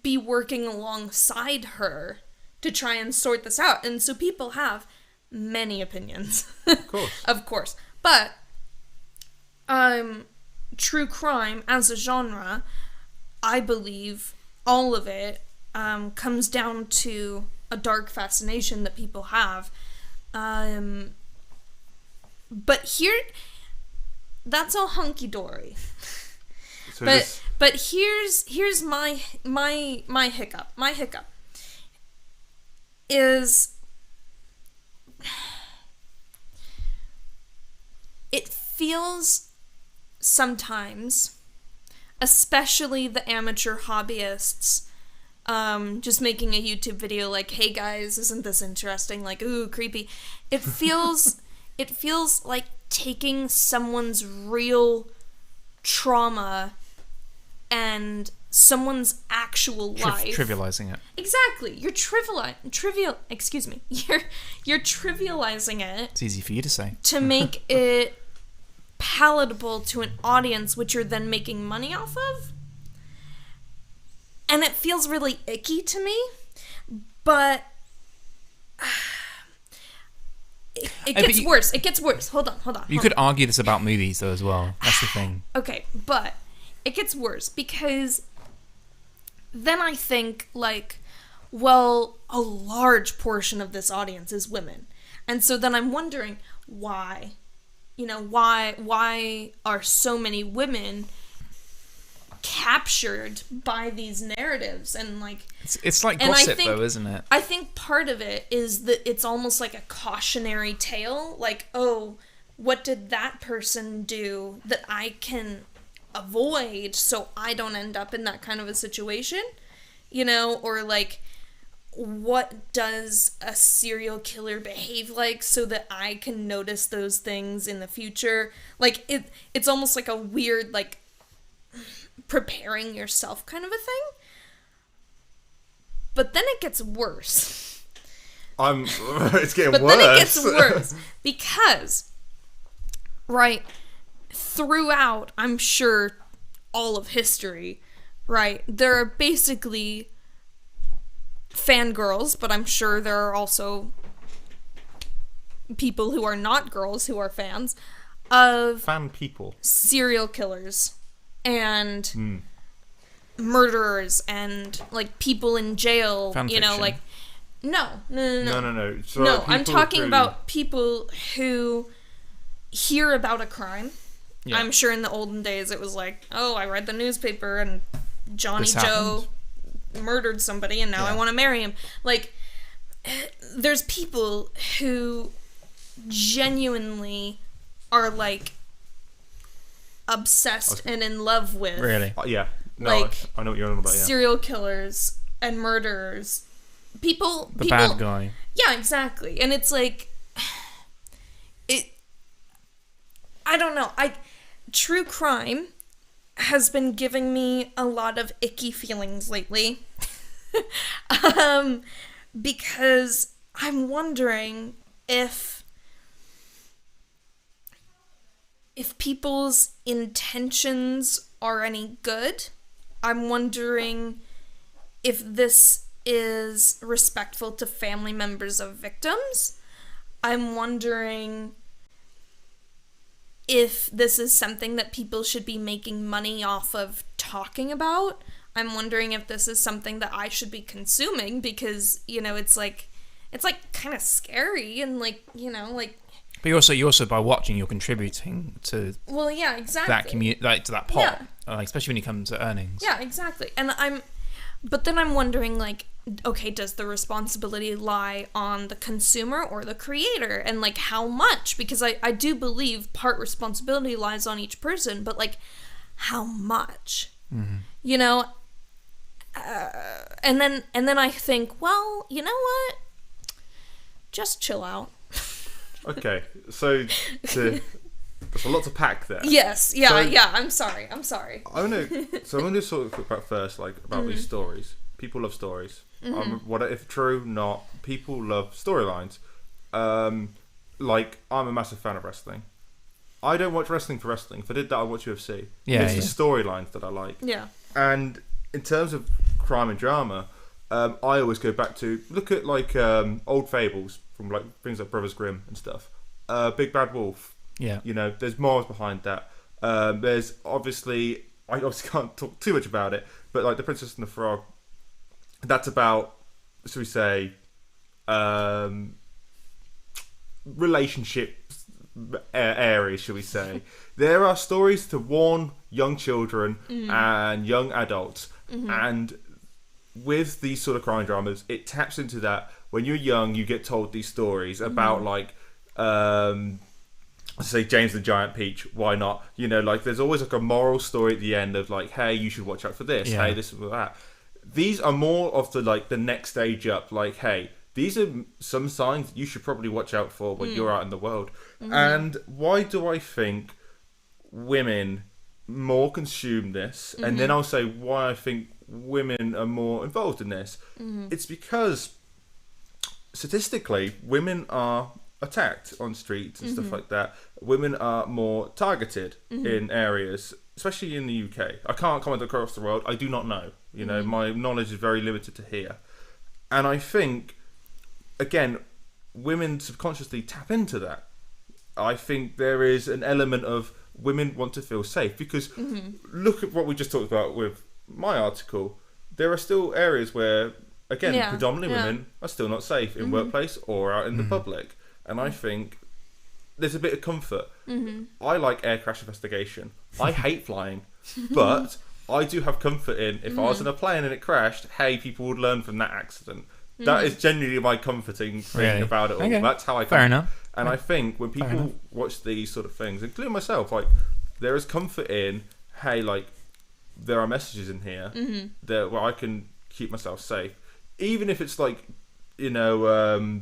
be working alongside her to try and sort this out. And so people have many opinions. Of course. Of course. But true crime as a genre, I believe all of it comes down to a dark fascination that people have. But here, that's all hunky-dory. So But here's my hiccup. My hiccup is it feels sometimes, especially the amateur hobbyists, just making a YouTube video like, hey guys, isn't this interesting? Like, ooh, creepy. It feels like taking someone's real trauma and someone's actual life, trivializing it. Exactly. You're You're trivializing it It's easy for you to say. to make it palatable to an audience, which you're then making money off of. And it feels really icky to me, but it gets worse. It gets worse. Hold on. You could argue this about movies, though, as well. That's the thing. Okay, but it gets worse because then I think, like, well, a large portion of this audience is women. And so then I'm wondering why. You know, why are so many women captured by these narratives? And, like... It's like gossip, though, isn't it? I think part of it is that it's almost like a cautionary tale. Like, oh, what did that person do that I can avoid so I don't end up in that kind of a situation, you know? Or like, what does a serial killer behave like so that I can notice those things in the future? Like, it's almost like a weird, like, preparing yourself kind of a thing. But then it gets worse. It's getting but worse. Then it gets worse because, right, throughout, I'm sure, all of history, right, there are basically fangirls, but I'm sure there are also people who are not girls who are fans of Fan people. serial killers and murderers and, like, people in jail, Fan you know, fiction. like... No. No. So No, people I'm talking who- about people who hear about a crime. Yeah. I'm sure in the olden days it was like, oh, I read the newspaper and Johnny This Joe murdered somebody and now I Yeah. want to marry him. Like, there's people who genuinely are, like, obsessed and in love with Really? Yeah. No, like, I know what you're on about, yeah. serial killers and murderers. People... The bad guy. Yeah, exactly. And it's like... I don't know. True crime has been giving me a lot of icky feelings lately. Because I'm wondering if people's intentions are any good. I'm wondering if this is respectful to family members of victims. I'm wondering if this is something that people should be making money off of talking about. I'm wondering if this is something that I should be consuming, because, you know, it's like kind of scary, and like, you know, like. But you also by watching, you're contributing to. Well, yeah, exactly. That like to that pot, especially when you come to earnings. Yeah, exactly. But then I'm wondering, like, okay, does the responsibility lie on the consumer or the creator, and like how much? Because I do believe part responsibility lies on each person, but like how much? Mm-hmm. You know. And then I think, well, you know what? Just chill out. Okay, so there's a lot to pack there. Yes, yeah, So- yeah. I'm sorry. I'm gonna sort of talk about first, like, about these stories. People love stories. What if true? Not. People love storylines. Like, I'm a massive fan of wrestling. I don't watch wrestling for wrestling. If I did that, I'd watch UFC. Yeah, It's the storylines that I like. Yeah. And in terms of crime and drama, I always go back to look at like old fables from like things like Brothers Grimm and stuff. Big Bad Wolf. Yeah. You know, there's more behind that. There's obviously, I obviously can't talk too much about it, but like The Princess and the Frog. That's about, should we say, relationship areas, shall we say. There are stories to warn young children and young adults, and with these sort of crime dramas, it taps into that. When you're young, you get told these stories about like say James the Giant Peach, why not? You know, like there's always like a moral story at the end of like, hey, you should watch out for this, hey, this and that. These are more of the like the next stage up, like, hey, these are some signs you should probably watch out for when you're out in the world. And why do I think women more consume this? And then I'll say why I think women are more involved in this. It's because statistically, women are attacked on streets and stuff like that. Women are more targeted in areas, especially in the UK. I can't comment across the world. I do not know. You know, my knowledge is very limited to here. And I think, again, women subconsciously tap into that. I think there is an element of women want to feel safe, because look at what we just talked about with my article. There are still areas where, again, predominantly women are still not safe in workplace or out in the public. And I think there's a bit of comfort. I like air crash investigation. I hate flying, but I do have comfort in, if I was in a plane and it crashed, hey, people would learn from that accident. That is genuinely my comforting thing about it all. Okay. That's how I Fair enough. And I think when people watch these sort of things, including myself, like, there is comfort in, hey, like, there are messages in here that where I can keep myself safe. Even if it's like, you know,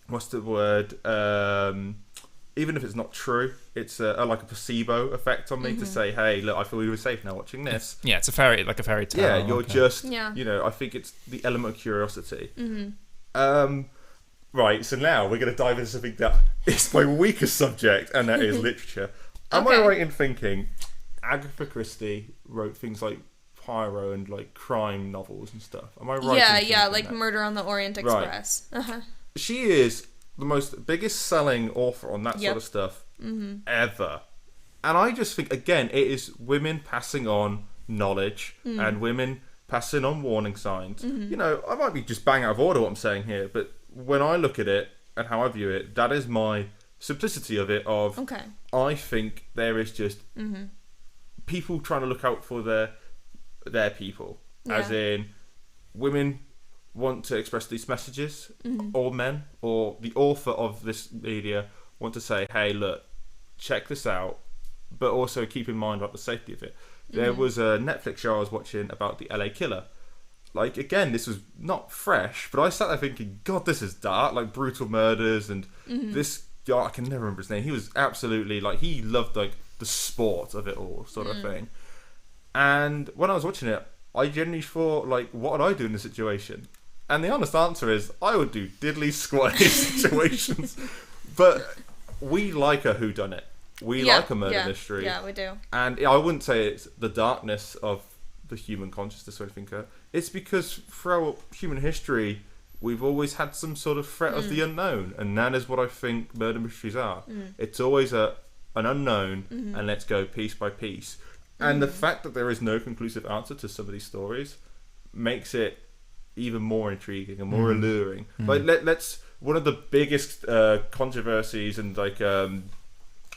what's the word? Even if it's not true, it's like a placebo effect on me to say, hey, look, I feel really safe now watching this. Yeah, it's a fairy tale. Yeah, you're just, Yeah. you know, I think it's the element of curiosity. Right, so now we're going to dive into something that is my weakest subject, and that is literature. Am I right in thinking Agatha Christie wrote things like Pyro and like crime novels and stuff? Am I right? Yeah, like that? Murder on the Orient Express. Right. She is the biggest selling author on that sort of stuff ever. And I just think, again, it is women passing on knowledge and women passing on warning signs. You know, I might be just bang out of order what I'm saying here, but when I look at it and how I view it, that is my simplicity of it. I think there is just people trying to look out for their people, as in women want to express these messages, or men, or the author of this media want to say, hey, look, check this out, but also keep in mind about the safety of it. There was a Netflix show I was watching about the LA killer. Like, again, this was not fresh, but I sat there thinking, God, this is dark, like brutal murders, and this guy, I can never remember his name, he was absolutely, like, he loved, like, the sport of it all, sort of thing. And when I was watching it, I genuinely thought, like, what would I do in this situation? And the honest answer is, I would do diddly squatty situations. But we like a whodunit. We like a murder mystery. Yeah, we do. And I wouldn't say it's the darkness of the human consciousness or anything. It's because throughout human history, we've always had some sort of threat of the unknown. And that is what I think murder mysteries are. It's always an unknown and let's go piece by piece. And the fact that there is no conclusive answer to some of these stories makes it even more intriguing and more alluring. Like let's one of the biggest controversies and like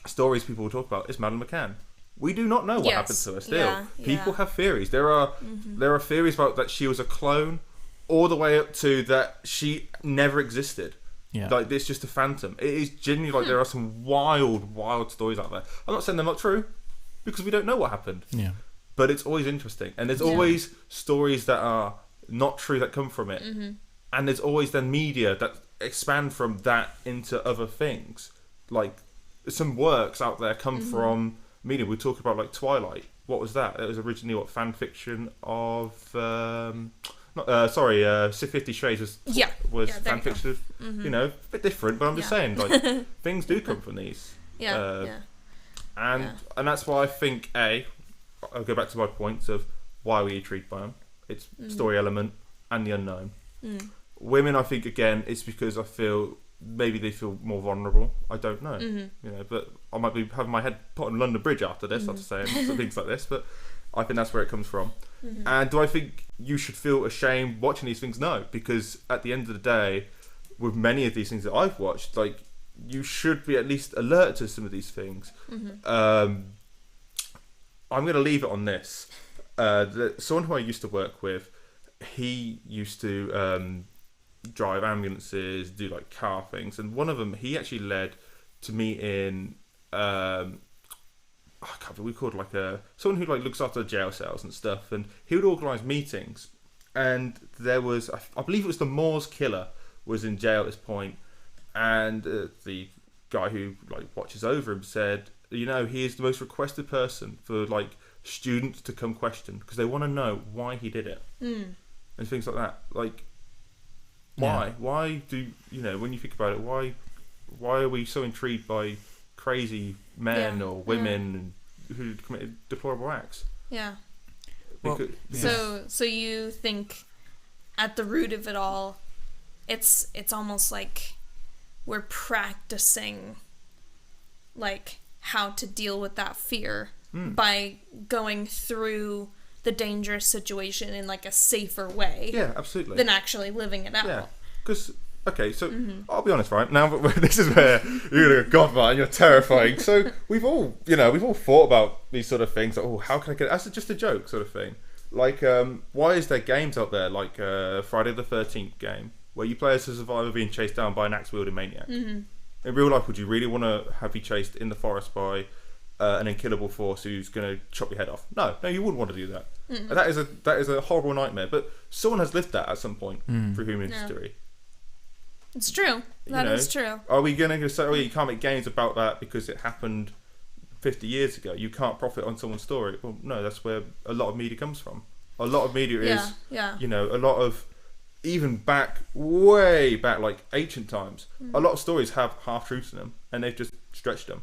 stories people will talk about is Madeleine McCann. We do not know what happened to her still. Yeah, People have theories. There are theories about that she was a clone, all the way up to that she never existed. Yeah. Like it's just a phantom. It is genuinely like there are some wild stories out there. I'm not saying they're not true, because we don't know what happened. Yeah. But it's always interesting, and there's always stories that are not true that come from it, and there's always then media that expand from that into other things. Like some works out there come from media. We talk about like Twilight. What was that? It was originally fan fiction of 50 Shades was fan fiction of, a bit different, but I'm just saying, like, things do come from these. And that's why I think, I'll go back to my points of why we intrigued by them. It's story element and the unknown. Women, I think, again, it's because I feel maybe they feel more vulnerable. I don't know, but I might be having my head put on London Bridge after this, after saying some things like this, but I think that's where it comes from. And do I think you should feel ashamed watching these things? No, because at the end of the day, with many of these things that I've watched, like, you should be at least alert to some of these things. I'm going to leave it on this. Someone who I used to work with, he used to drive ambulances, do like car things, and one of them he actually led to me in I can't remember, we called like someone who like looks after jail cells and stuff, and he would organise meetings, and there was I believe it was the Moors killer was in jail at this point, and the guy who like watches over him said, he is the most requested person for like students to come question, because they want to know why he did it and things like that. Like, why do when you think about it, why are we so intrigued by crazy men or women who committed deplorable acts? So you think at the root of it all, it's almost like we're practicing like how to deal with that fear by going through the dangerous situation in like a safer way. Yeah, absolutely. Than actually living it out. Yeah, because I'll be honest, right now. This is where you're gonna go, God, man, you're terrifying. So we've all thought about these sort of things. Like, how can I get? That's just a joke, sort of thing. Like, why is there games out there like Friday the 13th game where you play as a survivor being chased down by an axe wielding maniac? In real life, would you really want to have you chased in the forest by an unkillable force who's going to chop your head off? No, you wouldn't want to do that. That is a horrible nightmare. But someone has lived that at some point through human history. It's true. That is true. Are we going to say, you can't make games about that because it happened 50 years ago? You can't profit on someone's story. Well, no, that's where a lot of media comes from. A lot of media is, a lot of, even way back, like ancient times, a lot of stories have half-truths in them, and they've just stretched them.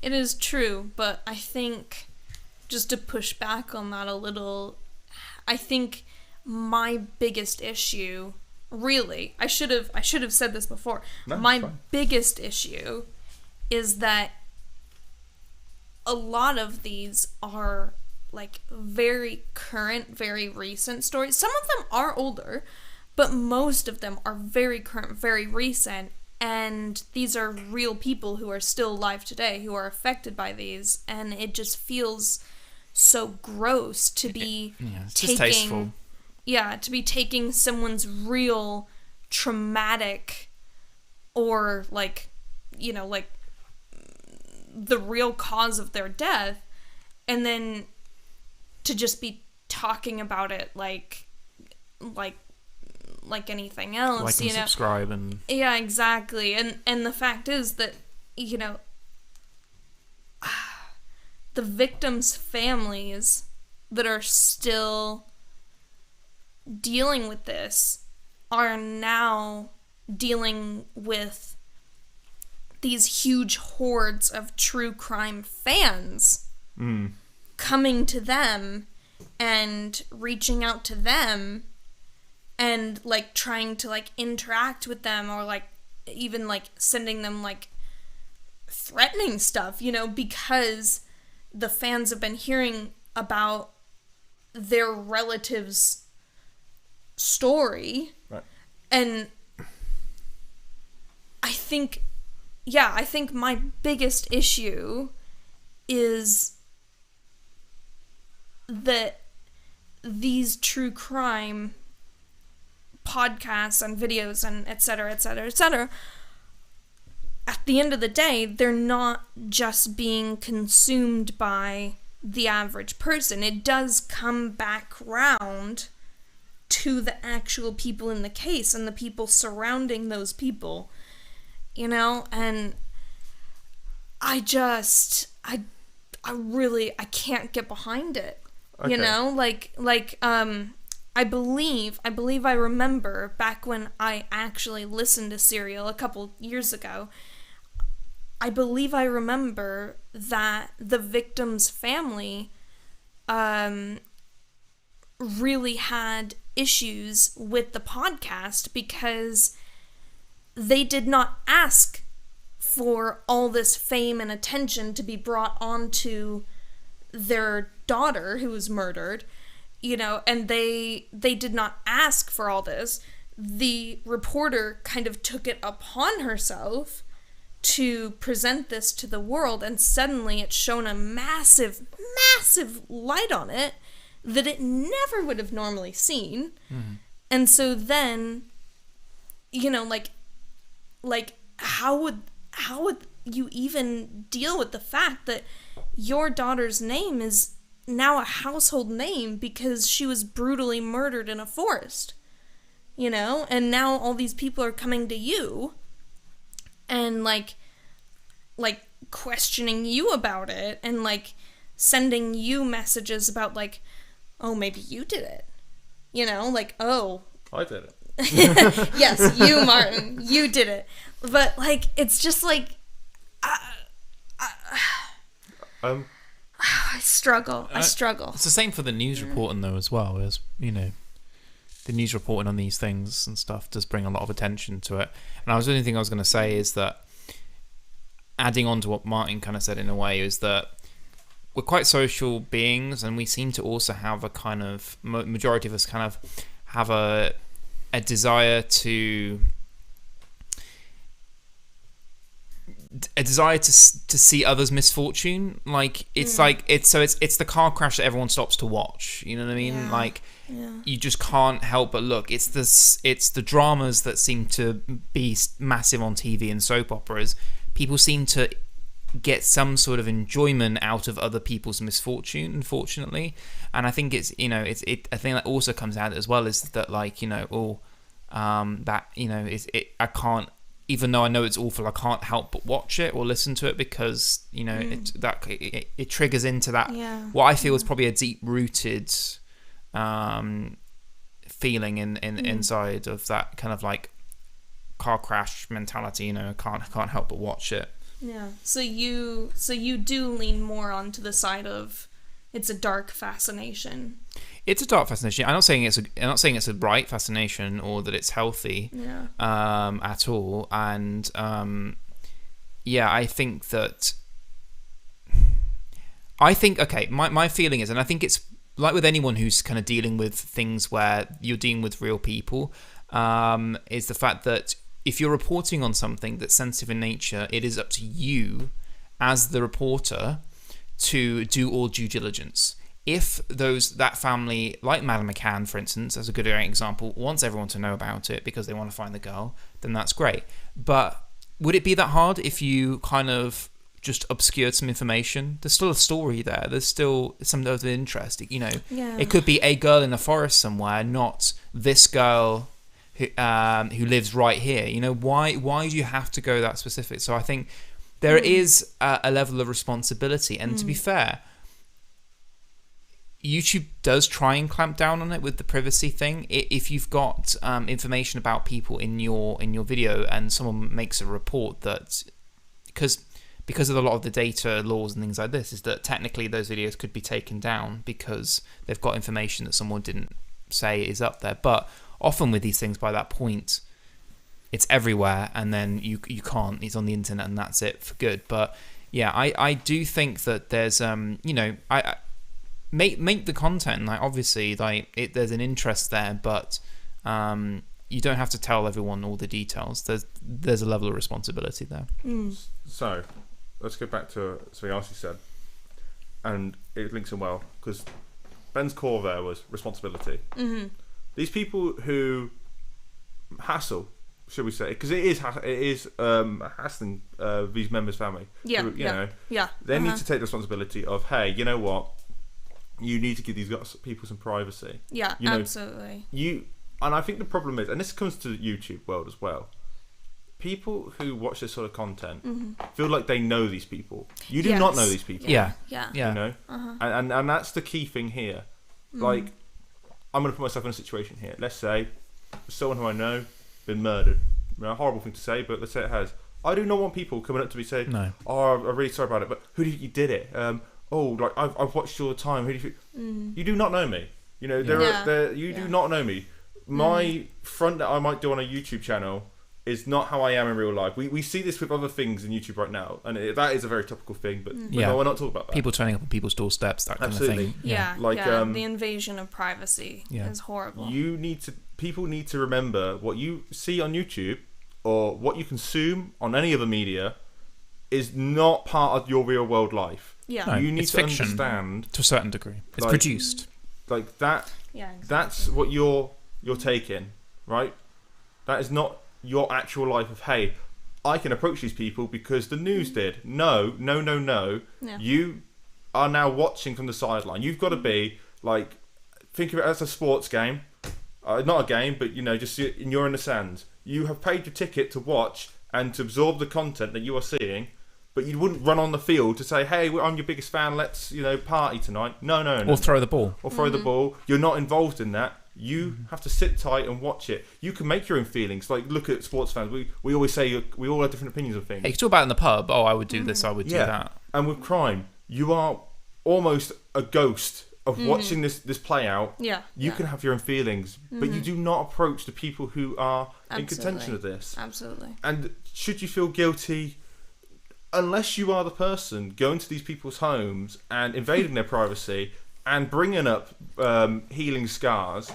It is true, but I think, just to push back on that a little, I think my biggest issue... Really, I should have said this before. No, my biggest issue is that a lot of these are like very current, very recent stories. Some of them are older, but most of them are very current, very recent, and these are real people who are still alive today who are affected by these, and it just feels so gross to be it's distasteful. Yeah, to be taking someone's real traumatic or like the real cause of their death, and then to just be talking about it like anything else. Like and subscribe and... Yeah, exactly. And the fact is that, the victims' families that are still dealing with this are now dealing with these huge hordes of true crime fans coming to them and reaching out to them and like trying to like interact with them, or like even like sending them like threatening stuff, you know, because the fans have been hearing about their relative's story. Right. And I think my biggest issue is that these true crime podcasts and videos and et cetera, at the end of the day, they're not just being consumed by the average person. It does come back round to the actual people in the case and the people surrounding those people, you know, and I can't get behind it. Okay. You know, I believe I remember back when I actually listened to Serial a couple years ago, I believe I remember that the victim's family really had issues with the podcast because they did not ask for all this fame and attention to be brought onto their daughter who was murdered, you know, and they did not ask for all this. The reporter kind of took it upon herself to present this to the world, and suddenly it's shown a massive light on it that it never would have normally seen. Mm-hmm. And so then, you know, like how would you even deal with the fact that your daughter's name is now a household name because she was brutally murdered in a forest, you know, and now all these people are coming to you and like questioning you about it and like sending you messages about like, oh, maybe you did it, you know, like, oh, I did it. Yes, you, Martin, you did it. But like, it's just like, I struggle. It's the same for the news reporting though as well, as you know, the news reporting on these things and stuff does bring a lot of attention to it. And the only thing I was going to say is that, adding on to what Martin kind of said in a way, is that we're quite social beings, and we seem to also have a kind of majority of us kind of have a desire to see others' misfortune. Like it's like it's the car crash that everyone stops to watch. You know what I mean? Yeah. Like you just can't help but look. It's the dramas that seem to be massive on TV and soap operas. People seem to get some sort of enjoyment out of other people's misfortune, unfortunately. And I think it's, you know, I think that also comes out as well, is that, like, you know, that, you know, I can't, even though I know it's awful, I can't help but watch it or listen to it because, you know, it triggers into that, what I feel is probably a deep rooted feeling inside of that kind of like car crash mentality. You know, I can't help but watch it. Yeah. So you do lean more onto the side of it's a dark fascination. It's a dark fascination. I'm not saying it's a bright fascination or that it's healthy. Yeah. At all. And I think that okay, my feeling is, and I think it's like with anyone who's kind of dealing with things where you're dealing with real people, is the fact that if you're reporting on something that's sensitive in nature, it is up to you as the reporter to do all due diligence. If that family, like Madeleine McCann, for instance, as a good example, wants everyone to know about it because they want to find the girl, then that's great. But would it be that hard if you kind of just obscured some information? There's still a story there. There's still some of interest. You know, It could be a girl in a forest somewhere, not this girl who lives right here. You know, why do you have to go that specific? So I think there is a level of responsibility, and to be fair, YouTube does try and clamp down on it with the privacy thing. If you've got information about people in your video and someone makes a report that because of a lot of the data laws and things like this, is that technically those videos could be taken down because they've got information that someone didn't say is up there. But often with these things, by that point, it's everywhere, and then you can't. It's on the internet, and that's it for good. But yeah, I do think that there's I make the content, like obviously like there's an interest there, but you don't have to tell everyone all the details. There's a level of responsibility there. So let's go back to something else you said, and it links in well, because Ben's core there was responsibility. These people who hassle, should we say, because it is hassling these members' family. Yeah, who, yeah. They need to take the responsibility of, hey, you know what? You need to give these people some privacy. Yeah, absolutely. And I think the problem is, and this comes to the YouTube world as well, people who watch this sort of content feel like they know these people. You do not know these people. Yeah. You know? And that's the key thing here. Like, I'm going to put myself in a situation here. Let's say someone who I know been murdered. A horrible thing to say, but let's say it has. I do not want people coming up to me saying, No. "Oh, I'm really sorry about it, but who do you think you did it? Like I've watched you all the time. Who do you think?" You do not know me. You know, you do not know me. My front that I might do on a YouTube channel is not how I am in real life. We see this with other things in YouTube right now, and that is a very topical thing. But no, we're not talking about that. People turning up on people's doorsteps, that kind of thing. Yeah, like the invasion of privacy is horrible. People need to remember what you see on YouTube or what you consume on any other media is not part of your real world life. Yeah, No, you need it's to fiction, understand to a certain degree. It's like, produced. like that. Yeah, exactly. That's what you're taking, right? That is not your actual life of, hey, I can approach these people because the news did. No. Yeah. You are now watching from the sideline. You've got to be like, think of it as a sports game. Not a game, but just you're in the sands. You have paid your ticket to watch and to absorb the content that you are seeing, but you wouldn't run on the field to say, hey, I'm your biggest fan, let's party tonight. No. Or throw the ball. Or throw the ball. You're not involved in that. You have to sit tight and watch it. You can make your own feelings. Like, look at sports fans. We always say we all have different opinions of things. Hey, you can talk about it in the pub. Oh, I would do this. I would do that. And with crime, you are almost a ghost of watching this play out. Yeah. You can have your own feelings, but you do not approach the people who are in contention of this. Absolutely. And should you feel guilty, unless you are the person going to these people's homes and invading their privacy and bringing up healing scars,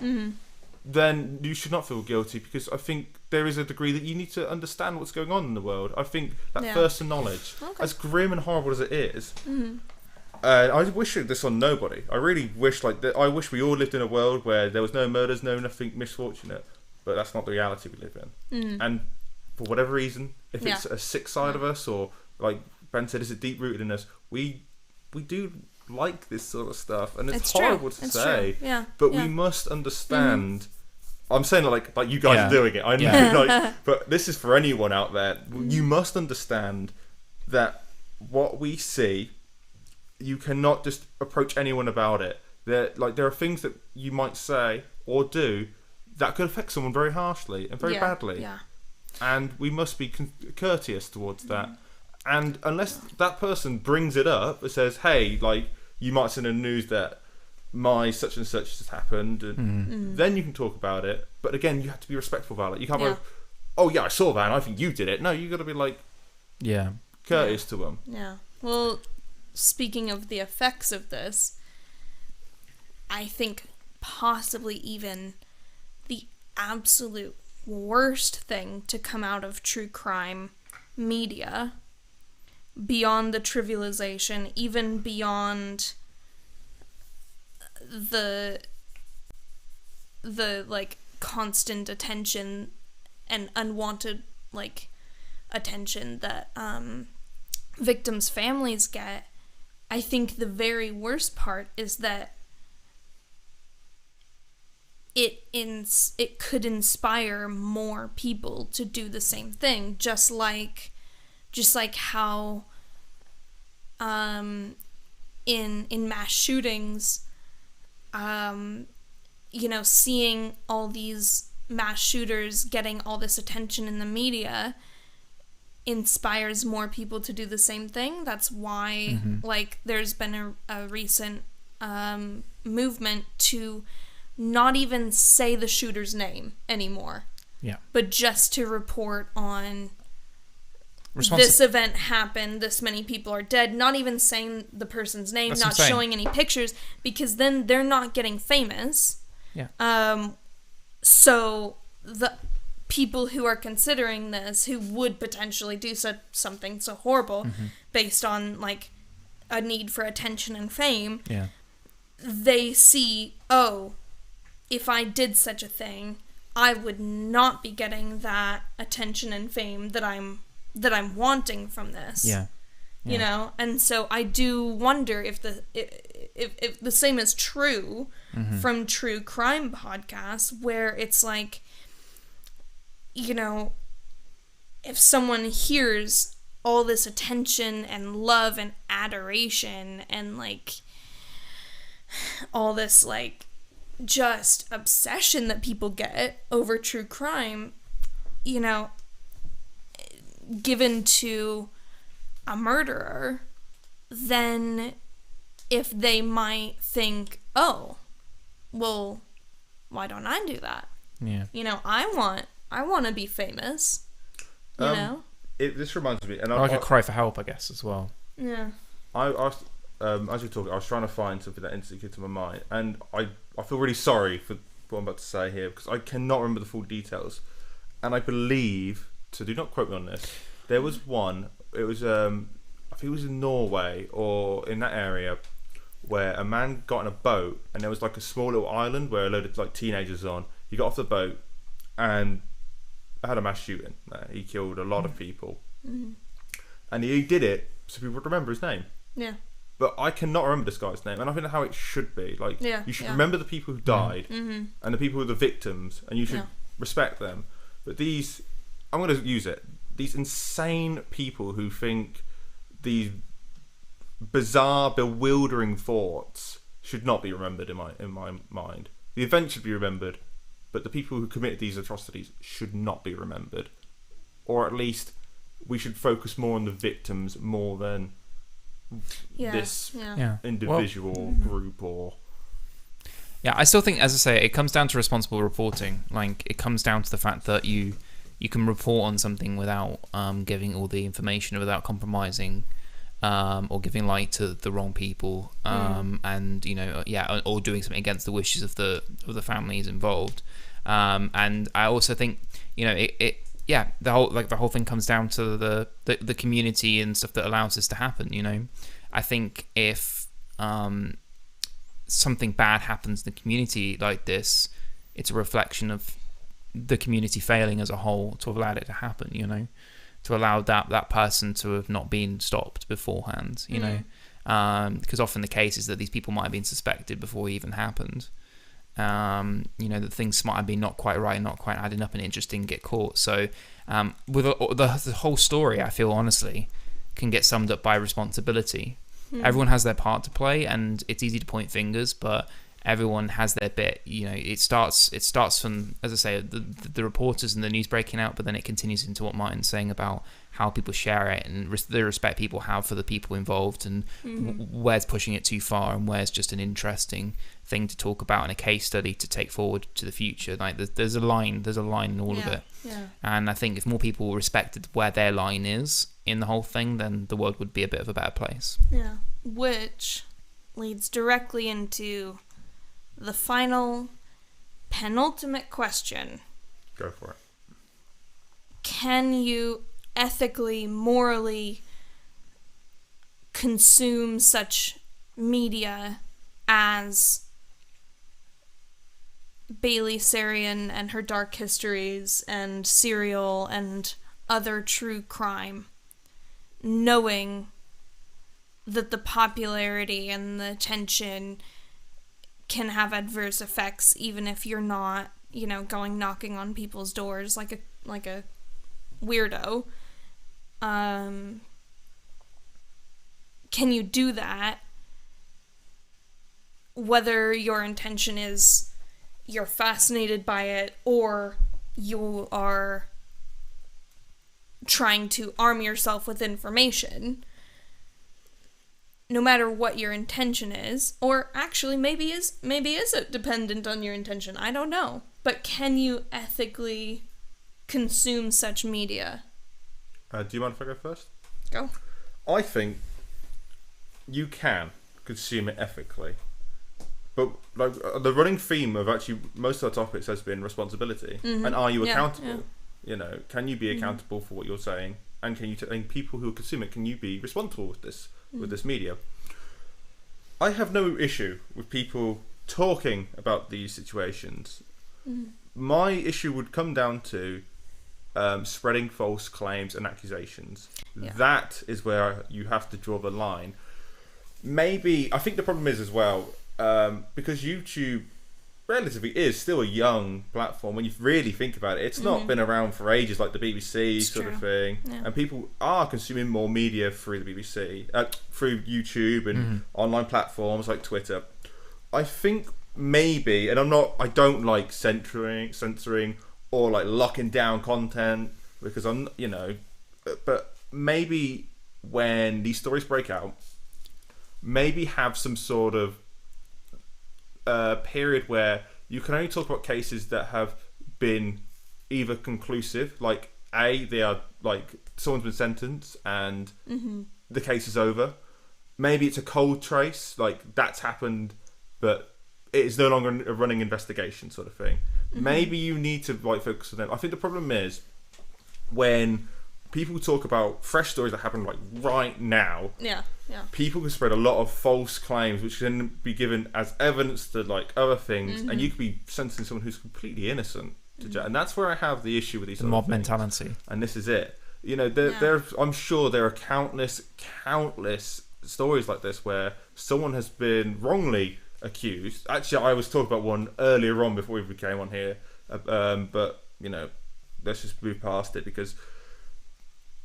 then you should not feel guilty, because I think there is a degree that you need to understand what's going on in the world. I think that first knowledge, as grim and horrible as it is, I wish this on nobody. I really wish I wish we all lived in a world where there was no murders, nothing misfortunate, but that's not the reality we live in. And for whatever reason, if it's a sick side of us, or like Ben said, is it deep rooted in us, we do like this sort of stuff, and it's horrible to say, but we must understand. I'm saying like you guys are doing it, I know, but this is for anyone out there. You must understand that what we see, you cannot just approach anyone about it. There are things that you might say or do that could affect someone very harshly and very badly, and we must be courteous towards that. And unless that person brings it up and says, hey, like, you might see in the news that my such and such has happened, and then you can talk about it. But again, you have to be respectful about it. You can't go, oh yeah, I saw that and I think you did it. No, you got to be like, courteous to them. Yeah. Well, speaking of the effects of this, I think possibly even the absolute worst thing to come out of true crime media, beyond the trivialization, even beyond the like constant attention and unwanted like attention that victims' families get, I think the very worst part is that it could inspire more people to do the same thing, just like how in mass shootings, seeing all these mass shooters getting all this attention in the media inspires more people to do the same thing. That's why there's been a recent movement to not even say the shooter's name anymore. Yeah. But just to report on Responsi- this event happened, this many people are dead, not even saying the person's name, That's not what I'm saying. showing any pictures, because then they're not getting famous. Yeah. So the people who are considering this, who would potentially do something so horrible based on like a need for attention and fame, Yeah. they see, oh, if I did such a thing, I would not be getting that attention and fame that I'm wanting from this. Yeah. You know, and so I do wonder if the same is true from true crime podcasts, where it's like, you know, if someone hears all this attention and love and adoration and like all this like just obsession that people get over true crime, you know, given to a murderer, then if they might think, oh, well, why don't I do that? Yeah. You know, I want to be famous. You know? This reminds me, and Like a cry for help, I guess, as well. Yeah. I as you're talking, I was trying to find something that instantly came to my mind, and I feel really sorry for what I'm about to say here, because I cannot remember the full details, and I believe, so do not quote me on this, there was one, it was I think it was in Norway or in that area, where a man got in a boat and there was like a small little island where a load of like teenagers on. He got off the boat and had a mass shooting. He killed a lot of people, and he did it so people would remember his name. Yeah. But I cannot remember this guy's name, and I think that's how it should be. Like, Yeah, you should yeah. remember the people who died and the people who are the victims, and you should Yeah. respect them. But these, I'm going to use it, these insane people who think these bizarre, bewildering thoughts should not be remembered in my mind. The event should be remembered, but the people who committed these atrocities should not be remembered. Or at least we should focus more on the victims more than Yeah. this Yeah. individual group or... Yeah, I still think, as I say, it comes down to responsible reporting. Like, it comes down to the fact that you can report on something without giving all the information, without compromising or giving light to the wrong people, and or doing something against the wishes of the families involved. And I also think, the whole thing comes down to the community and stuff that allows this to happen. You know, I think if something bad happens in the community like this, it's a reflection of the community failing as a whole to have allowed it to happen, you know, to allow that person to have not been stopped beforehand, you know, because often the case is that these people might have been suspected before it even happened, that things might have been not quite right and not quite adding up and it just didn't get caught. So with the whole story, I feel honestly can get summed up by responsibility. Everyone has their part to play, and it's easy to point fingers, but everyone has their bit. You know, it starts from, as I say, the reporters and the news breaking out, but then it continues into what Martin's saying about how people share it and the respect people have for the people involved, and where's pushing it too far and where's just an interesting thing to talk about and a case study to take forward to the future. Like there's a line in all of it. Yeah. And I think if more people respected where their line is in the whole thing, then the world would be a bit of a better place. Yeah. Which leads directly into the final, penultimate question. Go for it. Can you ethically, morally consume such media as Bailey Sarian and her Dark Histories and Serial and other true crime, knowing that the popularity and the attention can have adverse effects even if you're not, going knocking on people's doors like a weirdo? Can you do that whether your intention is you're fascinated by it or you are trying to arm yourself with information? No matter what your intention is, or actually maybe is it dependent on your intention? I don't know. But can you ethically consume such media? Do you mind if I go first? Go. I think you can consume it ethically, but like the running theme of actually most of the topics has been responsibility, and are you accountable? You know, can you be accountable for what you're saying, and can you and people who consume it, can you be responsible with this media? I have no issue with people talking about these situations. My issue would come down to spreading false claims and accusations. That is where you have to draw the line. Maybe, I think the problem is as well, because YouTube relatively is still a young platform. When you really think about it, it's not been around for ages like the BBC sort of thing, and people are consuming more media through the BBC, through YouTube and online platforms like Twitter. I think maybe, and I don't like censoring or like locking down content, because I'm, you know, but maybe when these stories break out, maybe have some sort of period where you can only talk about cases that have been either conclusive, like they are like someone's been sentenced and the case is over. Maybe it's a cold trace, like that's happened, but it's no longer a running investigation sort of thing. Maybe you need to like focus on them. I think the problem is when people talk about fresh stories that happen like right now. People can spread a lot of false claims, which can be given as evidence to like other things, and you could be sentencing someone who's completely innocent to jail. And that's where I have the issue with these The mob mentality. And this is it. You know, I'm sure there are countless stories like this where someone has been wrongly accused. Actually, I was talking about one earlier on before we came on here, but you know, let's just move past it, because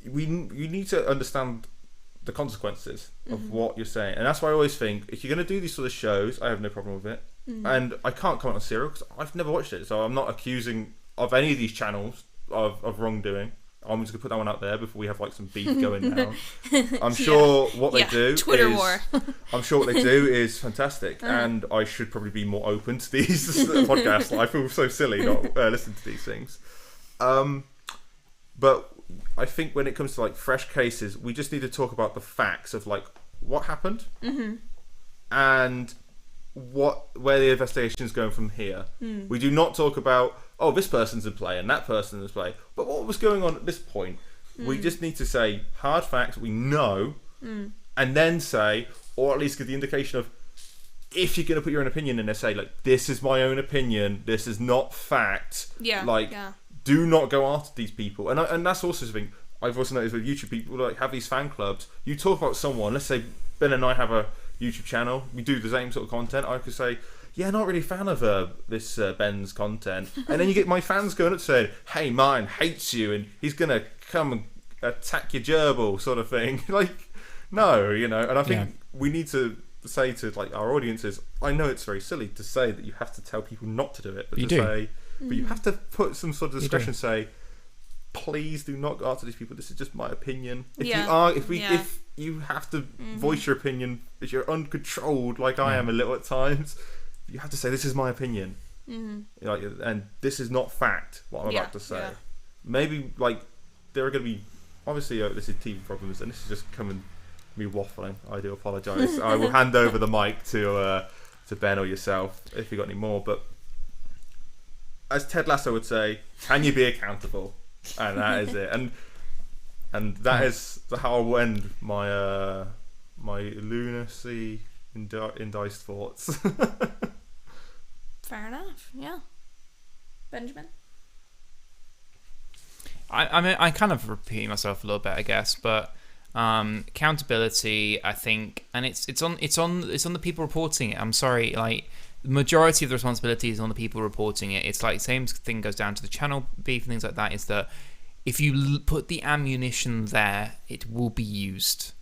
you need to understand the consequences of what you're saying. And that's why I always think, if you're going to do these sort of shows, I have no problem with it. And I can't comment on Serial because I've never watched it, so I'm not accusing of any of these channels of wrongdoing. I'm just going to put that one out there before we have like some beef going down. I'm sure what they do Twitter is, war. I'm sure what they do is fantastic, and I should probably be more open to these podcasts. I feel so silly not listening to these things. But I think when it comes to like fresh cases, we just need to talk about the facts of like what happened and where the investigation is going from here. We do not talk about, oh, this person's in play and that person's in play, but what was going on at this point. We just need to say hard facts we know, and then say, or at least give the indication of, if you're going to put your own opinion in there, say like, this is my own opinion, this is not fact. Do not go after these people. And that's also something I've also noticed with YouTube. People like have these fan clubs. You talk about someone, let's say Ben and I have a YouTube channel, we do the same sort of content. I could say, yeah, not really a fan of this Ben's content, and then you get my fans going up saying, hey, mine hates you and he's gonna come and attack your gerbil sort of thing. Like, no, you know. And I think we need to say to like our audiences, I know it's very silly to say that you have to tell people not to do it, but but you have to put some sort of discretion. Say, please do not go after these people. This is just my opinion. If you have to voice your opinion, if you're uncontrolled like I am a little at times, you have to say, this is my opinion. Like, and this is not fact, what I'm about to say. Maybe like there are going to be, obviously this is TV problems, and this is just coming me waffling. I do apologise. I will hand over the mic to Ben or yourself if you got any more. But as Ted Lasso would say, can you be accountable? And that is it. And that is how I will end my my lunacy indiced thoughts. Fair enough. Yeah. Benjamin? I mean, I kind of repeat myself a little bit, I guess, but accountability, I think, and it's on the people reporting it. I'm sorry, like the majority of the responsibility is on the people reporting it. It's like same thing goes down to the channel beef and things like that. Is that if you put the ammunition there, it will be used.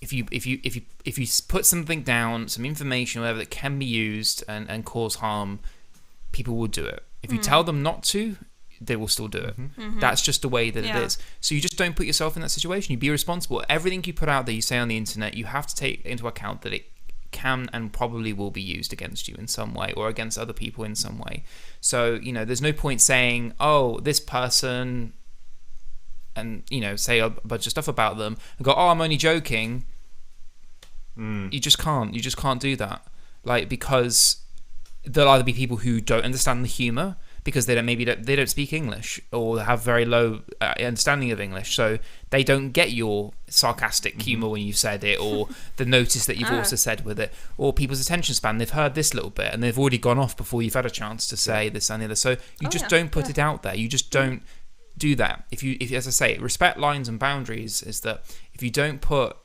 If you put something down, some information, whatever that can be used and cause harm, people will do it. If you tell them not to, they will still do it. That's just the way that it is. So you just don't put yourself in that situation. You be responsible. Everything you put out there, you say on the internet, you have to take into account that it can and probably will be used against you in some way or against other people in some way. So, there's no point saying, oh, this person, and, say a bunch of stuff about them and go, oh, I'm only joking. You just can't do that. Because there'll either be people who don't understand the humor because they don't speak English or have very low understanding of English, so they don't get your sarcastic humor when you've said it, or the notice that you've also said with it, or people's attention span. They've heard this little bit and they've already gone off before you've had a chance to say this and the other. So you don't put it out there. You just don't do that. If as I say, respect lines and boundaries is that if you don't put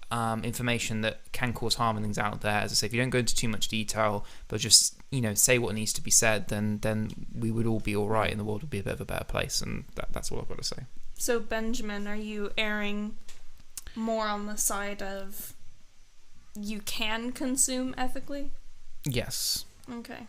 information that can cause harm and things out there, as I say, if you don't go into too much detail, but just say what needs to be said, then we would all be all right, and the world would be a bit of a better place. And that's all I've got to say. So Benjamin, are you erring more on the side of you can consume ethically? Yes. Okay.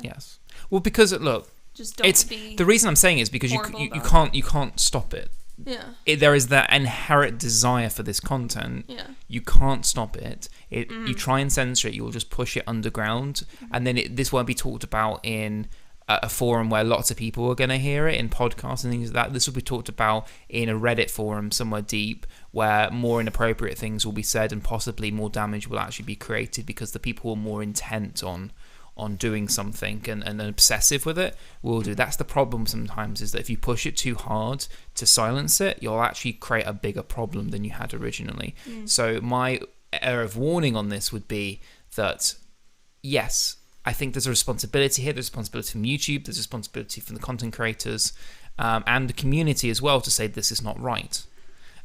Yes. Well, because look, just don't be. The reason I'm saying is because you can't stop it. Yeah. There is that inherent desire for this content. Yeah. You can't stop it. You try and censor it, you'll just push it underground, and then this won't be talked about in a forum where lots of people are going to hear it, in podcasts and things like that. This will be talked about in a Reddit forum somewhere deep where more inappropriate things will be said and possibly more damage will actually be created because the people are more intent on doing something and obsessive with it will do. That's the problem sometimes, is that if you push it too hard to silence it, you'll actually create a bigger problem than you had originally. So my error of warning on this would be that, yes, I think there's a responsibility here. There's a responsibility from YouTube, there's a responsibility from the content creators and the community as well to say this is not right.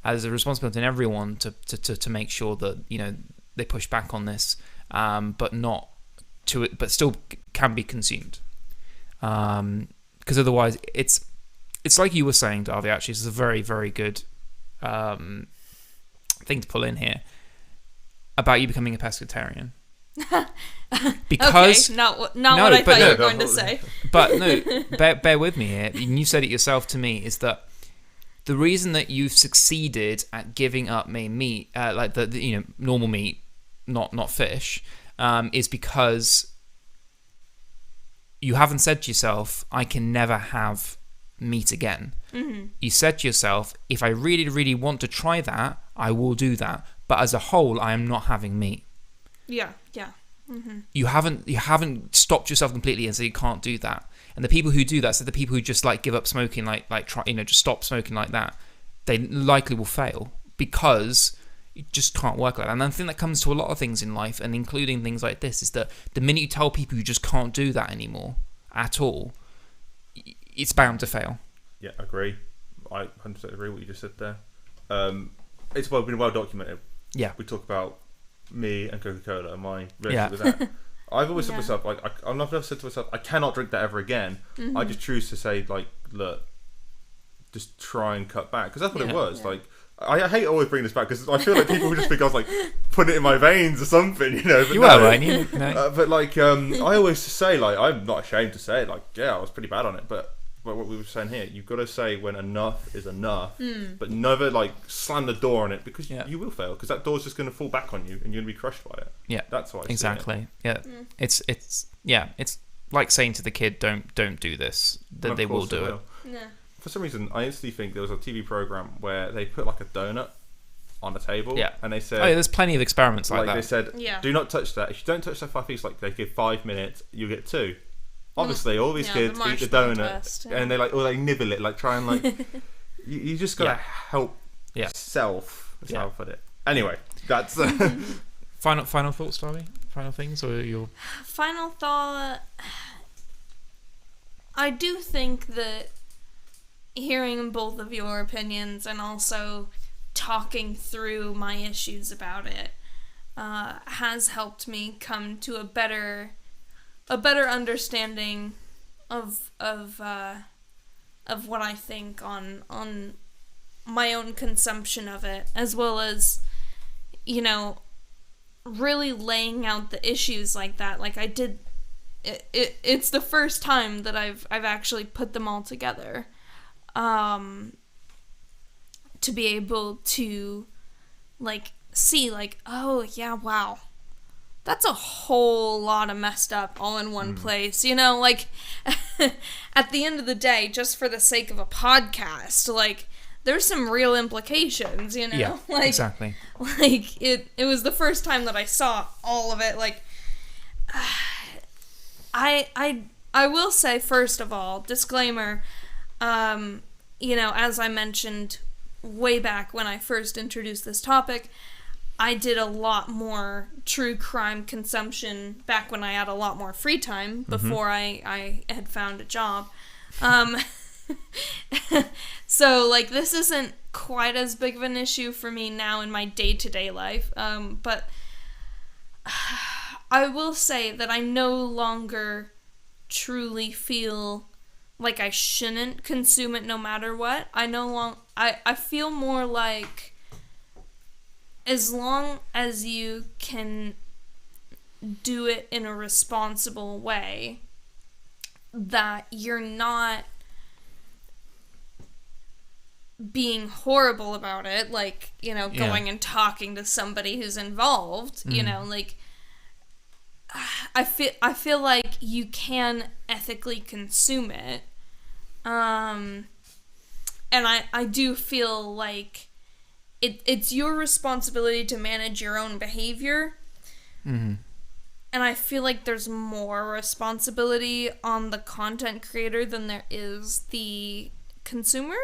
There's a responsibility in everyone to make sure that they push back on this, but not to it, but still can be consumed, because otherwise it's like you were saying, Darby. Actually, this is a very, very good thing to pull in here about you becoming a pescatarian. Because okay, not what I thought you were going to say. But no, bear with me here. And you said it yourself to me, is that the reason that you've succeeded at giving up meat, like the normal meat, not fish, is because you haven't said to yourself, I can never have meat again. You said to yourself, if I really, really want to try that, I will do that. But as a whole, I am not having meat. Yeah. You haven't stopped yourself completely and said you can't do that. And the people who do that, so the people who just give up smoking, try, just stop smoking like that, they likely will fail because it just can't work like that. And I think that comes to a lot of things in life, and including things like this, is that the minute you tell people you just can't do that anymore at all, it's bound to fail. Yeah, I agree. I 100% agree with what you just said there. It's been well documented. Yeah. We talk about me and Coca-Cola and my relationship with that. I've always said to myself, I've never said to myself, I cannot drink that ever again. I just choose to say, look, just try and cut back. Because that's what it was. Yeah. I hate always bringing this back because I feel like people would just think I was putting it in my veins or something, But you were, weren't you? No. But I always say, I'm not ashamed to say it. I was pretty bad on it. But what we were saying here, you've got to say when enough is enough, but never slam the door on it, because you will fail, because that door's just going to fall back on you and you're going to be crushed by it. Yeah, that's why. Exactly. Yeah, it's like saying to the kid, don't do this. That they will do it. Yeah. For some reason, I instantly think there was a TV program where they put a donut on a table, and they said, there's plenty of experiments like that. They said, do not touch that. If you don't touch that 5 pieces, they give 5 minutes, you get 2. Obviously, all these kids eat the donut and they nibble it, try and you just gotta help self. That's how I put it. Anyway, that's final thoughts, Darby? Final things, or your final thought? I do think that hearing both of your opinions and also talking through my issues about it has helped me come to a better understanding of what I think on my own consumption of it, as well as really laying out the issues like that. I did it's the first time that I've actually put them all together, to be able to see oh yeah, wow, that's a whole lot of messed up all in one place. You know, like, at the end of the day, just for the sake of a podcast, like, there's some real implications, you know? Yeah, like, exactly. Like, it was the first time that I saw all of it. Like, I will say, first of all, disclaimer, you know, as I mentioned way back when I first introduced this topic, I did a lot more true crime consumption back when I had a lot more free time before I had found a job. So, like, this isn't quite as big of an issue for me now in my day-to-day life, but I will say that I no longer truly feel like I shouldn't consume it no matter what. I feel more like, as long as you can do it in a responsible way, that you're not being horrible about it, like, you know, going and talking to somebody who's involved, you know, like, I feel like you can ethically consume it, and I do feel like it's your responsibility to manage your own behavior, and I feel like there's more responsibility on the content creator than there is the consumer.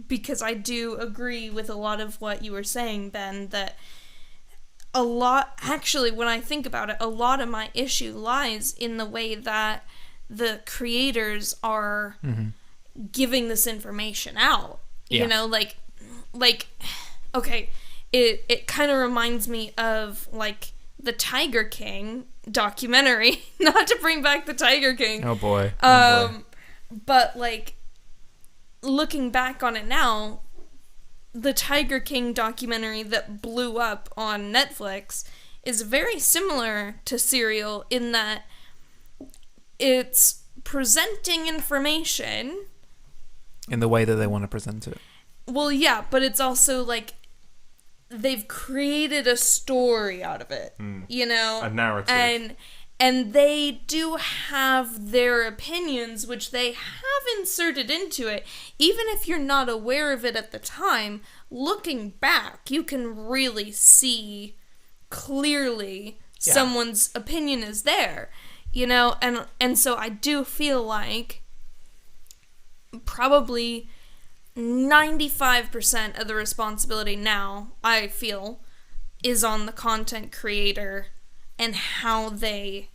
Because I do agree with a lot of what you were saying, Ben, that actually, when I think about it, a lot of my issue lies in the way that the creators are giving this information out. Yeah. You know, like, okay, it kind of reminds me of, like, the Tiger King documentary. Not to bring back the Tiger King. Oh boy. But, like, looking back on it now, the Tiger King documentary that blew up on Netflix is very similar to Serial in that it's presenting information In the way that they want to present it. well, yeah, but it's also like they've created a story out of it, you know, A narrative. and they do have their opinions, which they have inserted into it. Even if you're not aware of it at the time, looking back, you can really see clearly someone's opinion is there, you know, and so I do feel like probably 95% of the responsibility now, I feel, is on the content creator and how they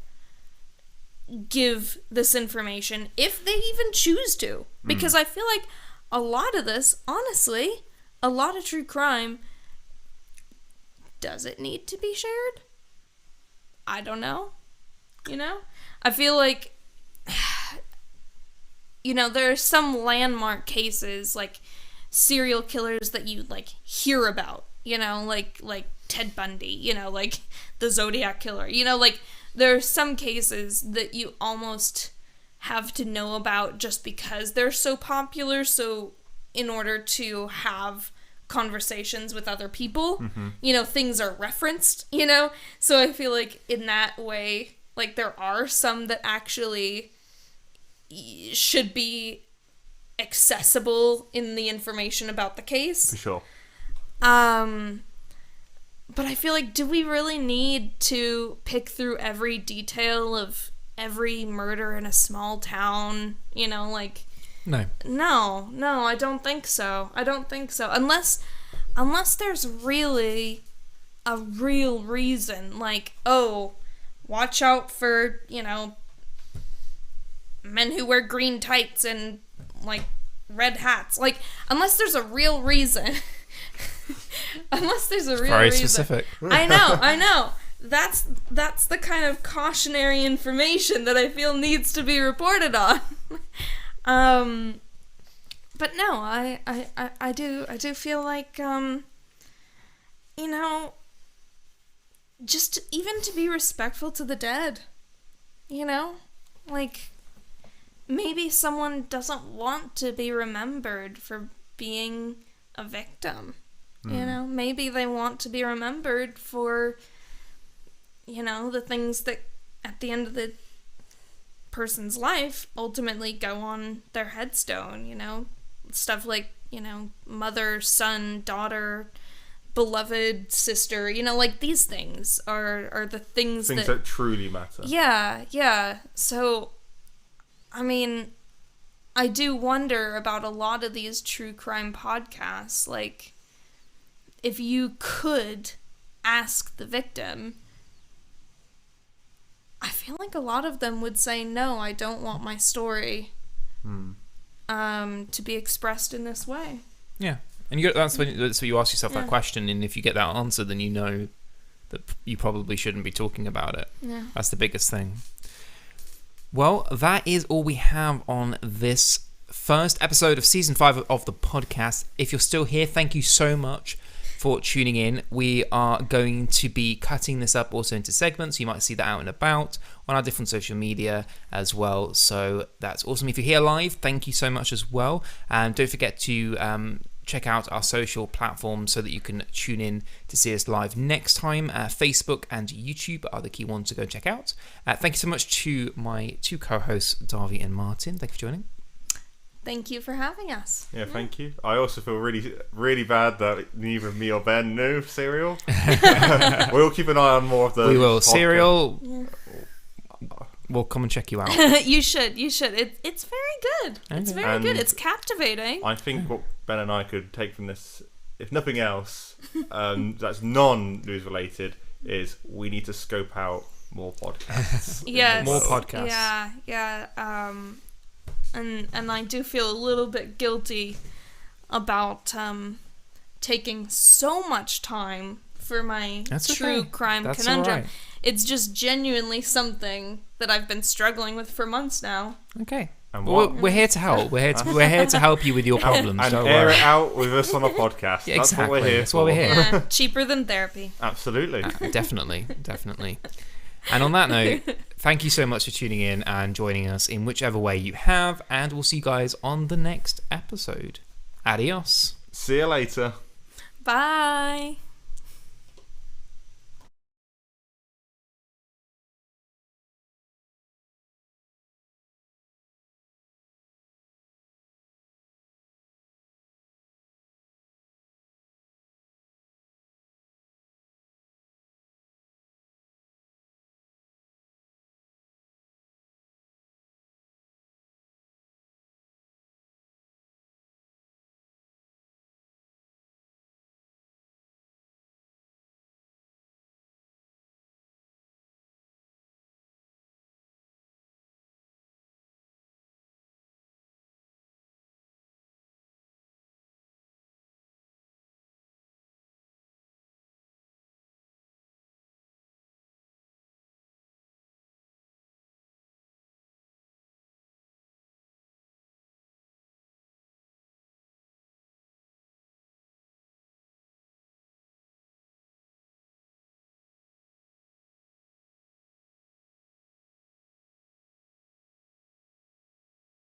give this information, if they even choose to. Because I feel like a lot of this, honestly, a lot of true crime, does it need to be shared? I don't know. You know? I feel like, you know, there are some landmark cases, like serial killers that you, like, hear about, you know, like Ted Bundy, you know, like the Zodiac Killer, you know, like, there are some cases that you almost have to know about just because they're so popular, so in order to have conversations with other people, you know, things are referenced, you know, so I feel like in that way, like, there are some that actually should be accessible in the information about the case. For sure. But I feel like, do we really need to pick through every detail of every murder in a small town? You know, like... No, I don't think so. Unless there's really a real reason, like, oh, watch out for, you know, men who wear green tights and, like, red hats. Like, unless there's a real reason... very specific. I know. That's the kind of cautionary information that I feel needs to be reported on. But no, I do feel like, you know, just even to be respectful to the dead, you know, like, maybe someone doesn't want to be remembered for being a victim. You know, maybe they want to be remembered for the things that at the end of the person's life ultimately go on their headstone, stuff like, mother, son, daughter, beloved sister, like these things are the things that truly matter. Yeah. So, I mean, I do wonder about a lot of these true crime podcasts. Like, if you could ask the victim, I feel like a lot of them would say, no, I don't want my story to be expressed in this way. Yeah. And that's when you ask yourself that question, and if you get that answer, then you know that you probably shouldn't be talking about it. Yeah. That's the biggest thing. Well, that is all we have on this first episode of Season 5 of the podcast. If you're still here, thank you so much for tuning in. We are going to be cutting this up also into segments. You might see that out and about on our different social media as well. So that's awesome. If you're here live, thank you so much as well. And don't forget to check out our social platforms so that you can tune in to see us live next time. Facebook and YouTube are the key ones to go check out. Thank you so much to my two co-hosts, Darby and Martin. Thank you for joining. Thank you for having us. Yeah, thank you. I also feel really, really bad that neither me or Ben knew Serial. We'll keep an eye on more of the We will. podcast. Serial, we'll come and check you out. You should. It's very good. It's Okay. very good. It's captivating. I think what Ben and I could take from this, if nothing else, that's non-news related, is we need to scope out more podcasts. Yes. More podcasts. Yeah. And I do feel a little bit guilty about taking so much time for my That's true okay. crime That's conundrum. all right. It's just genuinely something that I've been struggling with for months now. Okay. And Well, what? we're here to help. We're here to help you with your problems. And Don't air worry. it out with us on a podcast. Yeah, That's exactly. what we're here That's why we're for. here. Yeah, cheaper than therapy. Absolutely. Definitely. And on that note, thank you so much for tuning in and joining us in whichever way you have, and we'll see you guys on the next episode. Adios. See you later. Bye.